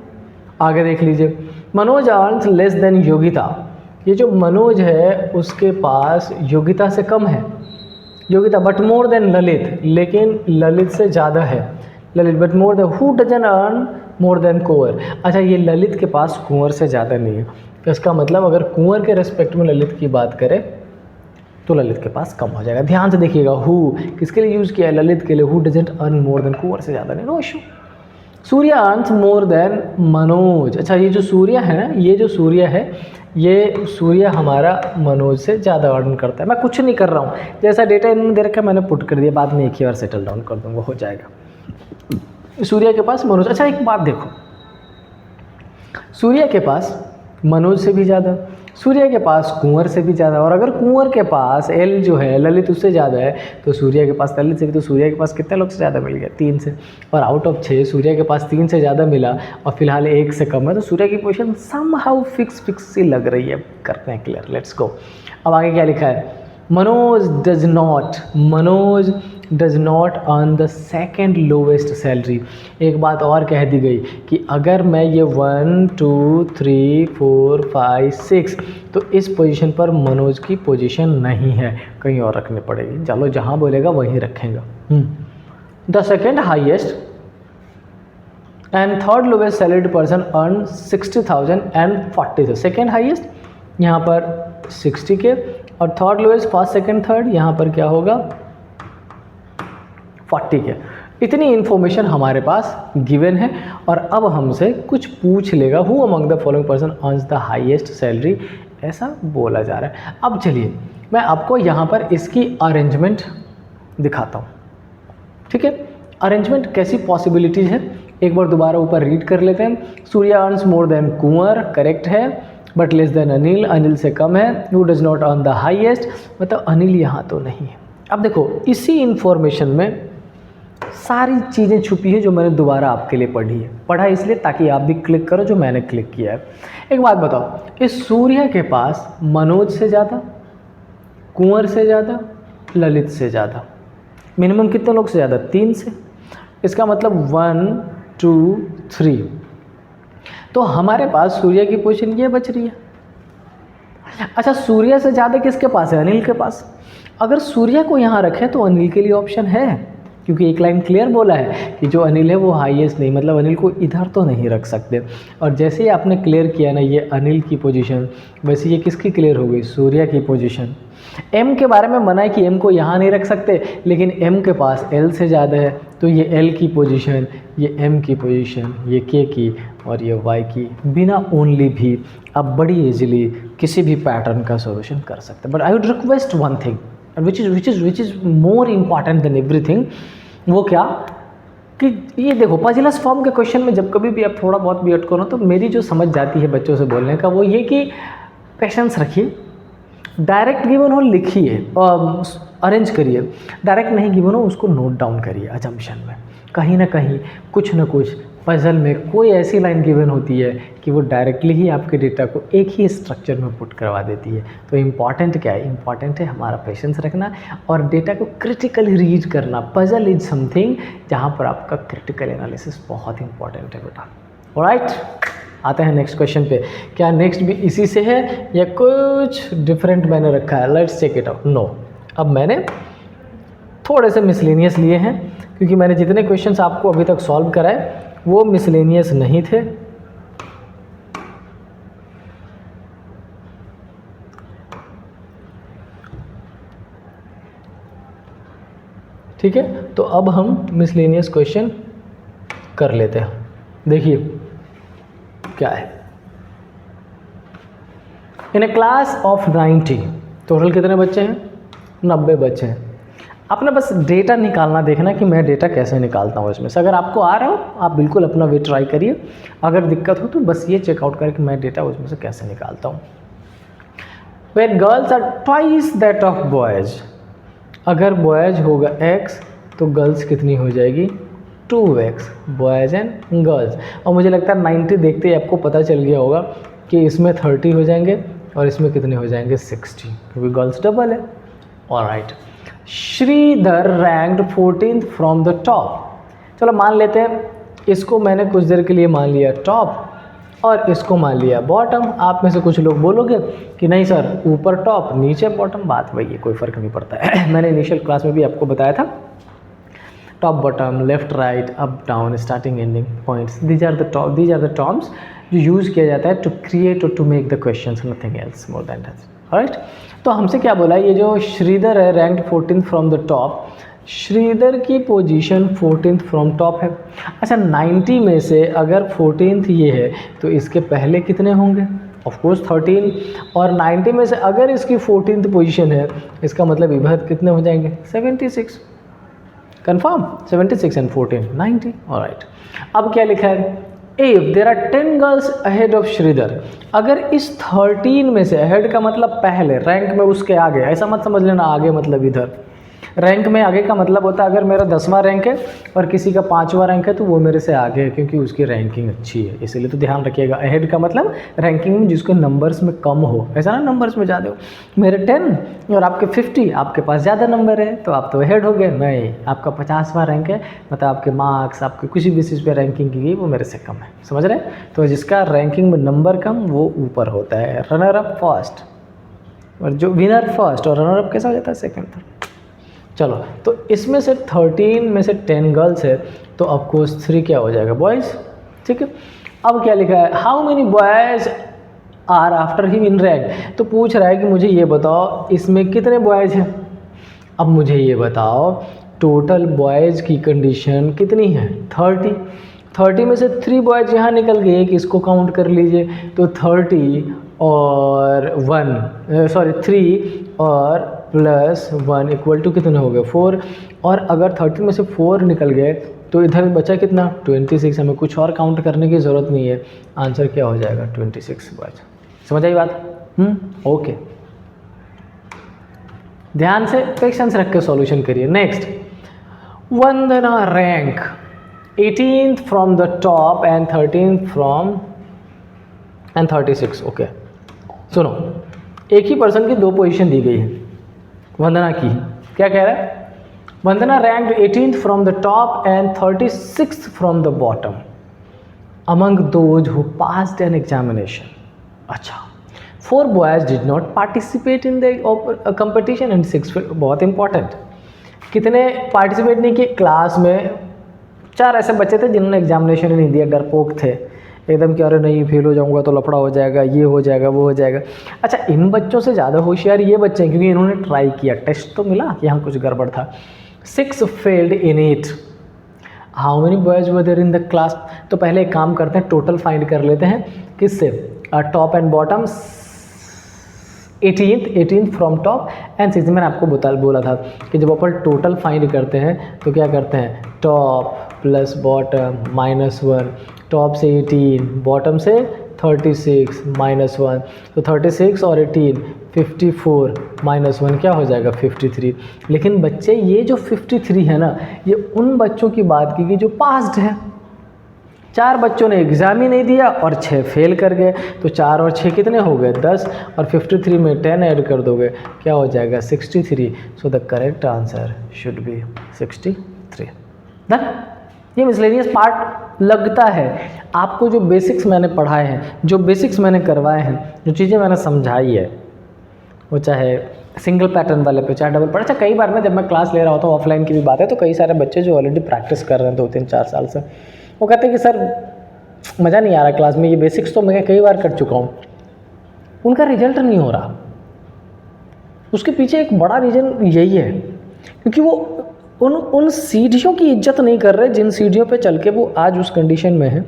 आगे देख लीजिए, Manoj earns less than Yogita. ये जो मनोज है उसके पास योगिता से कम है, Yogita but more than Lalit, लेकिन ललित से ज़्यादा है। Lalit but more than, who doesn't earn more than Kunwar. अच्छा, ये ललित के पास कुंवर से ज़्यादा नहीं है, तो इसका मतलब अगर कुंवर के रेस्पेक्ट में ललित की बात करें तो ललित के पास कम हो जाएगा। ध्यान से देखिएगा, हु किसके लिए यूज़ किया है? ललित के लिए। Who doesn't earn more than, Kunwar से ज़्यादा नहीं, no issue. Surya earns more than Manoj. अच्छा, ये जो सूर्य है ना, ये जो सूर्य है, ये सूर्य हमारा मनोज से ज़्यादा अर्न करता है। मैं कुछ नहीं कर रहा हूँ, जैसा डेटा इन्होंने दे रखा है मैंने पुट कर दिया, बाद में एक ही बार सेटल डाउन कर दूँगा, हो जाएगा। सूर्य के पास मनोज। अच्छा एक बात देखो, सूर्य के पास मनोज से भी ज़्यादा, सूर्य के पास कुंवर से भी ज़्यादा, और अगर कुंवर के पास एल जो है ललित उससे ज़्यादा है तो सूर्य के पास ललित से भी, तो सूर्य के पास कितने लोग से ज़्यादा मिल गया? 3 से। और आउट ऑफ 6 सूर्य के पास 3 से ज़्यादा मिला और फिलहाल 1 से कम है, तो सूर्य की पोजीशन समहाउ फिक्स सी लग रही है। करते हैं क्लियर, लेट्स गो। अब आगे क्या लिखा है? Manoj does not earn the second lowest salary. एक बात और कह दी गई कि अगर मैं ये 1 2 3 4 5 6, तो इस पोजीशन पर मनोज की पोजीशन नहीं है, कहीं और रखनी पड़ेगी। चलो जहाँ बोलेगा वहीं रखेंगे। The second highest and third lowest salaried person earn 60,000 and 40। Second highest यहाँ पर 60 के, और third lowest first second third यहाँ पर क्या होगा? 40 के। इतनी इन्फॉर्मेशन हमारे पास गिवन है, और अब हमसे कुछ पूछ लेगा, who among the following person earns the highest salary, ऐसा बोला जा रहा है। अब चलिए मैं आपको यहाँ पर इसकी अरेंजमेंट दिखाता हूँ, ठीक है? अरेंजमेंट कैसी पॉसिबिलिटीज़ है एक बार दोबारा ऊपर रीड कर लेते हैं। सूर्य अर्न्स मोर देन कुंवर, करेक्ट है, but less than Anil, Anil से कम है। Who does not earn the highest, मतलब अनिल यहाँ तो नहीं है। अब देखो इसी इंफॉर्मेशन में सारी चीज़ें छुपी है जो मैंने दोबारा आपके लिए पढ़ी है। पढ़ा इसलिए ताकि आप भी क्लिक करो जो मैंने क्लिक किया है। एक बात बताओ, इस सूर्य के पास मनोज से ज़्यादा, कुंवर से ज़्यादा, ललित से ज़्यादा, मिनिमम कितने लोग से ज़्यादा? 3 से। इसका मतलब 1 2 3, तो हमारे पास सूर्य की पोजीशन ये बच रही है। अच्छा, सूर्य से ज़्यादा किसके पास है? अनिल के पास। अगर सूर्य को यहाँ रखें तो अनिल के लिए ऑप्शन है, क्योंकि एक लाइन क्लियर बोला है कि जो अनिल है वो हाईएस्ट नहीं, मतलब अनिल को इधर तो नहीं रख सकते। और जैसे ही आपने क्लियर किया ना ये अनिल की पोजीशन, वैसे ये किसकी क्लियर हो गई? सूर्य की पोजीशन। एम के बारे में मना है कि एम को यहाँ नहीं रख सकते, लेकिन एम के पास एल से ज़्यादा है, तो ये एल की पोजीशन, ये एम की पोजीशन, ये के की और ये वाई की, बिना ओनली भी आप बड़ी इजीली किसी भी पैटर्न का सॉल्यूशन कर सकते हैं। But I would request one thing which is more important than everything. वो क्या कि ये देखो पजलस फॉर्म के क्वेश्चन में जब कभी भी आप थोड़ा बहुत भी अटको ना, तो मेरी जो समझ जाती है बच्चों से बोलने का वो ये कि पेशेंस रखिए, डायरेक्ट गिवन हो लिखिए, अरेंज करिए, डायरेक्ट नहीं गिवन हो उसको नोट डाउन करिए। अजम्पशन में कहीं ना कहीं कुछ ना कुछ पजल में कोई ऐसी लाइन गिवन होती है कि वो डायरेक्टली ही आपके डेटा को एक ही स्ट्रक्चर में पुट करवा देती है। तो इम्पॉर्टेंट क्या है? इम्पॉर्टेंट है हमारा पेशेंस रखना और डेटा को क्रिटिकली रीड करना। पजल इज समथिंग जहाँ पर आपका क्रिटिकल एनालिसिस बहुत इंपॉर्टेंट है बेटा। ऑलराइट, आते हैं नेक्स्ट क्वेश्चन पे। क्या नेक्स्ट भी इसी से है या कुछ डिफरेंट मैंने रखा है? Let's check it out. No, अब मैंने थोड़े से मिसलेनियस लिए हैं, क्योंकि मैंने जितने क्वेश्चंस आपको अभी तक सॉल्व कराए वो मिसलेनियस नहीं थे। ठीक है, तो अब हम मिसलेनियस क्वेश्चन कर लेते हैं। देखिए क्या है। इन ए क्लास ऑफ 90, टोटल कितने बच्चे हैं? 90 बच्चे हैं। अपना बस डेटा निकालना देखना कि मैं डेटा कैसे निकालता हूँ इसमें से। अगर आपको आ रहा हो आप बिल्कुल अपना वे ट्राई करिए, अगर दिक्कत हो तो बस ये चेकआउट करें कि मैं डेटा उसमें से कैसे निकालता हूँ। When girls are twice that of boys, अगर बॉयज़ होगा x तो गर्ल्स कितनी हो जाएगी? 2x, boys and girls. और मुझे लगता है 90 देखते ही आपको पता चल गया होगा कि इसमें 30 हो जाएंगे और इसमें कितने हो जाएंगे? 60, क्योंकि गर्ल्स डबल है। Alright, Shridhar ranked 14th from the top. चलो मान लेते हैं इसको मैंने कुछ देर के लिए मान लिया टॉप और इसको मान लिया बॉटम। आप में से कुछ लोग बोलोगे कि नहीं सर, ऊपर टॉप नीचे बॉटम, बात वही है, कोई फ़र्क नहीं पड़ता है। मैंने इनिशियल क्लास में भी आपको बताया था, top bottom, left right, up down, starting ending points, these are the terms जो यूज़ किया जाता है टू क्रिएट और to make the questions, nothing else more than that. Right, तो हमसे क्या बोला, ये जो श्रीधर है ranked 14th from the top, Shridhar की पोजीशन 14th फ्रॉम टॉप है। अच्छा, 90 में से अगर 14th ये है तो इसके पहले कितने होंगे? Of course 13। और 90 में से अगर इसकी 14th पोजीशन है, इसका मतलब इधर कितने हो जाएंगे? 76। Confirm, 76 and 14 90। ऑलराइट, अब क्या लिखा है? If there are 10 girls ahead of Shridhar, अगर इस 13 में से, अहेड का मतलब पहले, रैंक में उसके आगे, ऐसा मत समझ लेना आगे मतलब इधर। रैंक में आगे का मतलब होता है अगर मेरा 10वां रैंक है और किसी का 5वां रैंक है तो वो मेरे से आगे है, क्योंकि उसकी रैंकिंग अच्छी है, इसीलिए तो ध्यान रखिएगा। अहेड का मतलब रैंकिंग में जिसको नंबर्स में कम हो, ऐसा ना नंबर्स में ज़्यादा हो। मेरे 10 और आपके 50, आपके पास ज़्यादा नंबर है तो आप तो अहेड हो गए। नहीं, आपका 50वां रैंक है, मतलब आपके मार्क्स, आपके किसी बेसिस पे रैंकिंग की गई वो मेरे से कम है, समझ रहे हैं? तो जिसका रैंकिंग में नंबर कम वो ऊपर होता है, रनर अप फर्स्ट, और जो विनर फर्स्ट और रनर अप कैसा हो जाता है? Second, third. चलो, तो इसमें से 13 में से 10 गर्ल्स है तो ऑफकोर्स 3 क्या हो जाएगा? बॉयज़। ठीक है, अब क्या लिखा है? How many boys are after him in rank, तो पूछ रहा है कि मुझे ये बताओ इसमें कितने बॉयज़ हैं। अब मुझे ये बताओ टोटल बॉयज़ की कंडीशन कितनी है? 30 में से 3 बॉयज़ यहाँ निकल गए, कि इसको काउंट कर लीजिए, तो 30 और 3 और +1 इक्वल टू कितने हो गए? 4। और अगर 30 में से 4 निकल गए तो इधर बचा कितना? 26। हमें कुछ और काउंट करने की ज़रूरत नहीं है, आंसर क्या हो जाएगा? 26 बॉयज। समझ आई बात? ओके, ध्यान से पेशेंस रख के सॉल्यूशन करिए। Next, Vandana rank 18th from the top and 13th from and 36। Okay, सुनो, एक ही पर्सन की 2 पोजीशन दी गई है वंदना की। क्या कह रहा है? Vandana ranked 18th from the top and 36th from the bottom among those who passed an examination. अच्छा, 4 boys did not participate in the competition and 6, बहुत इंपॉर्टेंट, कितने पार्टिसिपेट नहीं किए? क्लास में 4 ऐसे बच्चे थे जिन्होंने एग्जामिनेशन ही नहीं दिया, डरपोक थे एकदम कि अरे नहीं फेल हो जाऊंगा तो लफड़ा हो जाएगा, ये हो जाएगा, वो हो जाएगा। अच्छा, इन बच्चों से ज़्यादा होशियार ये बच्चे हैं क्योंकि इन्होंने ट्राई किया, टेस्ट तो मिला कि यहाँ कुछ गड़बड़ था। 6 failed in it. How many boys were there in the class? तो पहले एक काम करते हैं, टोटल फाइंड कर लेते हैं। किससे? Top and bottom. 18th from top and 6। मैंने आपको बोला था कि जब अपन टोटल फाइंड करते हैं तो क्या करते हैं? टॉप प्लस बॉटम -1, टॉप से 18, बॉटम से 36 -1, तो 36 और 18 54 -1 क्या हो जाएगा? 53। लेकिन बच्चे ये जो 53 है ना, ये उन बच्चों की बात की जो पास्ड है। 4 बच्चों ने एग्ज़ाम ही नहीं दिया और 6 फेल कर गए, तो 4 और 6 कितने हो गए? 10, और 53 में 10 ऐड कर दोगे क्या हो जाएगा? 63। So the correct answer should be 63। Done. ये मिसलेनियस पार्ट लगता है आपको, जो बेसिक्स मैंने पढ़ाए हैं, जो बेसिक्स मैंने करवाए हैं, जो चीज़ें मैंने समझाई है, वो चाहे सिंगल पैटर्न वाले पे चाहे डबल पैटर्न। अच्छा कई बार ना जब मैं क्लास ले रहा होता हूँ, ऑफलाइन की भी बात है, तो कई सारे बच्चे जो ऑलरेडी प्रैक्टिस कर रहे हैं 2-3-4 साल से, वो कहते हैं कि सर मज़ा नहीं आ रहा क्लास में, ये बेसिक्स तो मैं कई बार कर चुका हूँ। उनका रिजल्ट नहीं हो रहा। उसके पीछे एक बड़ा रीज़न यही है, क्योंकि वो उन सीढ़ियों की इज्जत नहीं कर रहे जिन सीढ़ियों पे चल के वो आज उस कंडीशन में है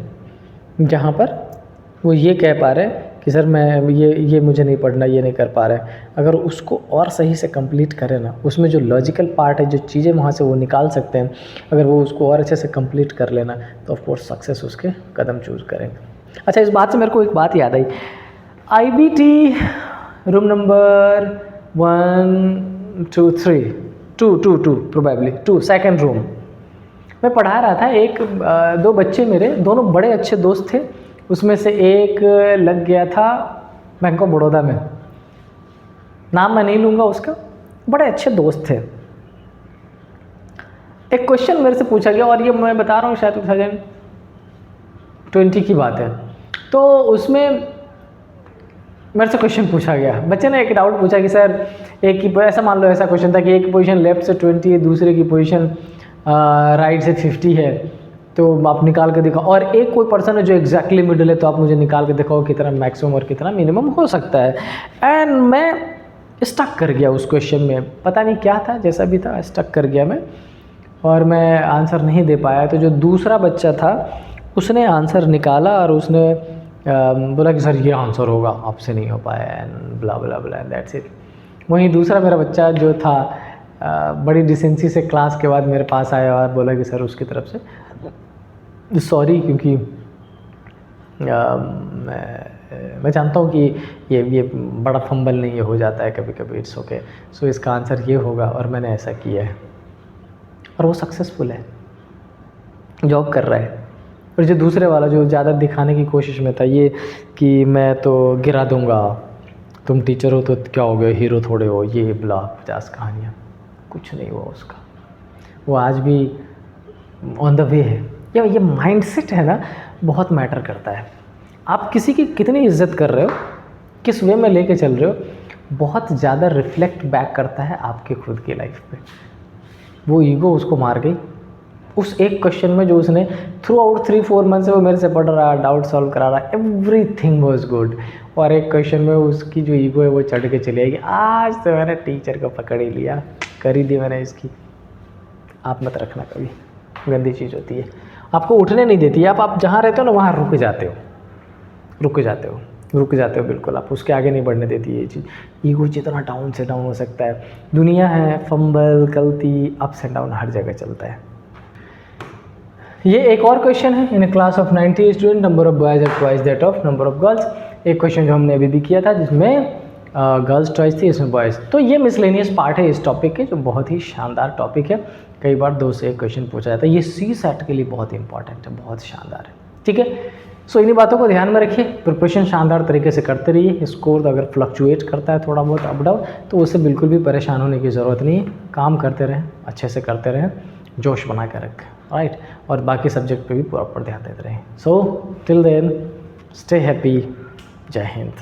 जहाँ पर वो ये कह पा रहे हैं कि सर मैं ये मुझे नहीं पढ़ना, ये नहीं कर पा रहे हैं। अगर उसको और सही से कंप्लीट करें ना, उसमें जो लॉजिकल पार्ट है, जो चीज़ें वहाँ से वो निकाल सकते हैं, अगर वो उसको और अच्छे से कंप्लीट कर लेना, तो ऑफ कोर्स सक्सेस उसके कदम चूज़ करेंगे। अच्छा इस बात से मेरे को एक बात याद आई, IBT room number 1 2 3 2 probably 2 second room मैं पढ़ा रहा था। 2 बच्चे मेरे, दोनों बड़े अच्छे दोस्त थे। उसमें से एक लग गया था बैंक ऑफ बड़ौदा में, नाम मैं नहीं लूँगा उसका, बड़े अच्छे दोस्त थे। एक क्वेश्चन मेरे से पूछा गया, और ये मैं बता रहा हूँ शायद 2020 की बात है। तो उसमें मेरे से क्वेश्चन पूछा गया, बच्चे ने एक डाउट पूछा कि सर एक की, ऐसा मान लो ऐसा क्वेश्चन था कि एक की पोजीशन लेफ्ट से 20 है, दूसरे की पोजीशन राइट से 50 है, तो आप निकाल के दिखाओ। और एक कोई पर्सन है जो एग्जैक्टली मिडिल है, तो आप मुझे निकाल के दिखाओ कितना मैक्सिमम और कितना मिनिमम हो सकता है। एंड मैं स्टक कर गया उस क्वेश्चन में, पता नहीं क्या था, जैसा भी था स्टक कर गया मैं, और मैं आंसर नहीं दे पाया। तो जो दूसरा बच्चा था उसने आंसर निकाला और उसने बोला कि सर ये आंसर होगा, आपसे नहीं हो पाया, and blah blah blah, that's it. वहीं दूसरा मेरा बच्चा जो था बड़ी डिसेंसी से क्लास के बाद मेरे पास आया और बोला कि सर उसकी तरफ से सॉरी, क्योंकि मैं जानता हूँ कि ये बड़ा फंबल नहीं, ये हो जाता है कभी कभी, इट्स ओके, सो इसका आंसर ये होगा, और मैंने ऐसा किया है। और वो सक्सेसफुल है, जॉब कर रहा है। और जो दूसरे वाला जो ज़्यादा दिखाने की कोशिश में था, ये कि मैं तो गिरा दूंगा, तुम टीचर हो तो क्या हो गया, हीरो थोड़े हो, ये ब्ला 50 कहानियाँ, कुछ नहीं हुआ उसका। वो आज भी ऑन द वे है। ये माइंडसेट है ना, बहुत मैटर करता है। आप किसी की कितनी इज्जत कर रहे हो, किस वे में लेके चल रहे हो, बहुत ज़्यादा रिफ्लेक्ट बैक करता है आपके खुद की लाइफ पे। वो ईगो उसको मार गई उस एक क्वेश्चन में, जो उसने थ्रू आउट 3-4 मंथ से वो मेरे से पढ़ रहा, डाउट सॉल्व करा रहा, एवरीथिंग वाज गुड, और एक क्वेश्चन में उसकी जो ईगो है वो चढ़ के चली आएगी, आज तो मैंने टीचर को पकड़ ही लिया, कर ही दी मैंने इसकी। आप मत रखना, कभी गंदी चीज़ होती है, आपको उठने नहीं देती है। आप जहाँ रहते हो ना वहाँ रुक जाते हो बिल्कुल, आप उसके आगे नहीं बढ़ने देती ये चीज़। ईगो जितना डाउन से डाउन हो सकता है, दुनिया है, फंबल, गलती, अप्स एंड डाउन हर जगह चलता है। ये एक और क्वेश्चन है, in class of 90 student number of boys और twice that of number of girls. एक क्वेश्चन जो हमने अभी भी किया था जिसमें गर्ल्स चॉइस थी, इसमें बॉयज़। तो ये मिसलेनियस पार्ट है इस टॉपिक के, जो बहुत ही शानदार टॉपिक है। कई बार 2 से 1 क्वेश्चन पूछा जाता है, ये CSAT के लिए बहुत इंपॉर्टेंट है, बहुत शानदार है। ठीक है, सो इन्हीं बातों को ध्यान में रखिए, प्रिपरेशन शानदार तरीके से करते रहिए। स्कोर अगर फ्लक्चुएट करता है थोड़ा बहुत अप डाउन, तो उससे बिल्कुल भी परेशान होने की ज़रूरत नहीं है। काम करते रहें, अच्छे से करते रहें, जोश बना कर रखें, राइट, और बाकी सब्जेक्ट पे भी प्रॉपर ध्यान देते रहें। So till then stay happy, Jai Hind.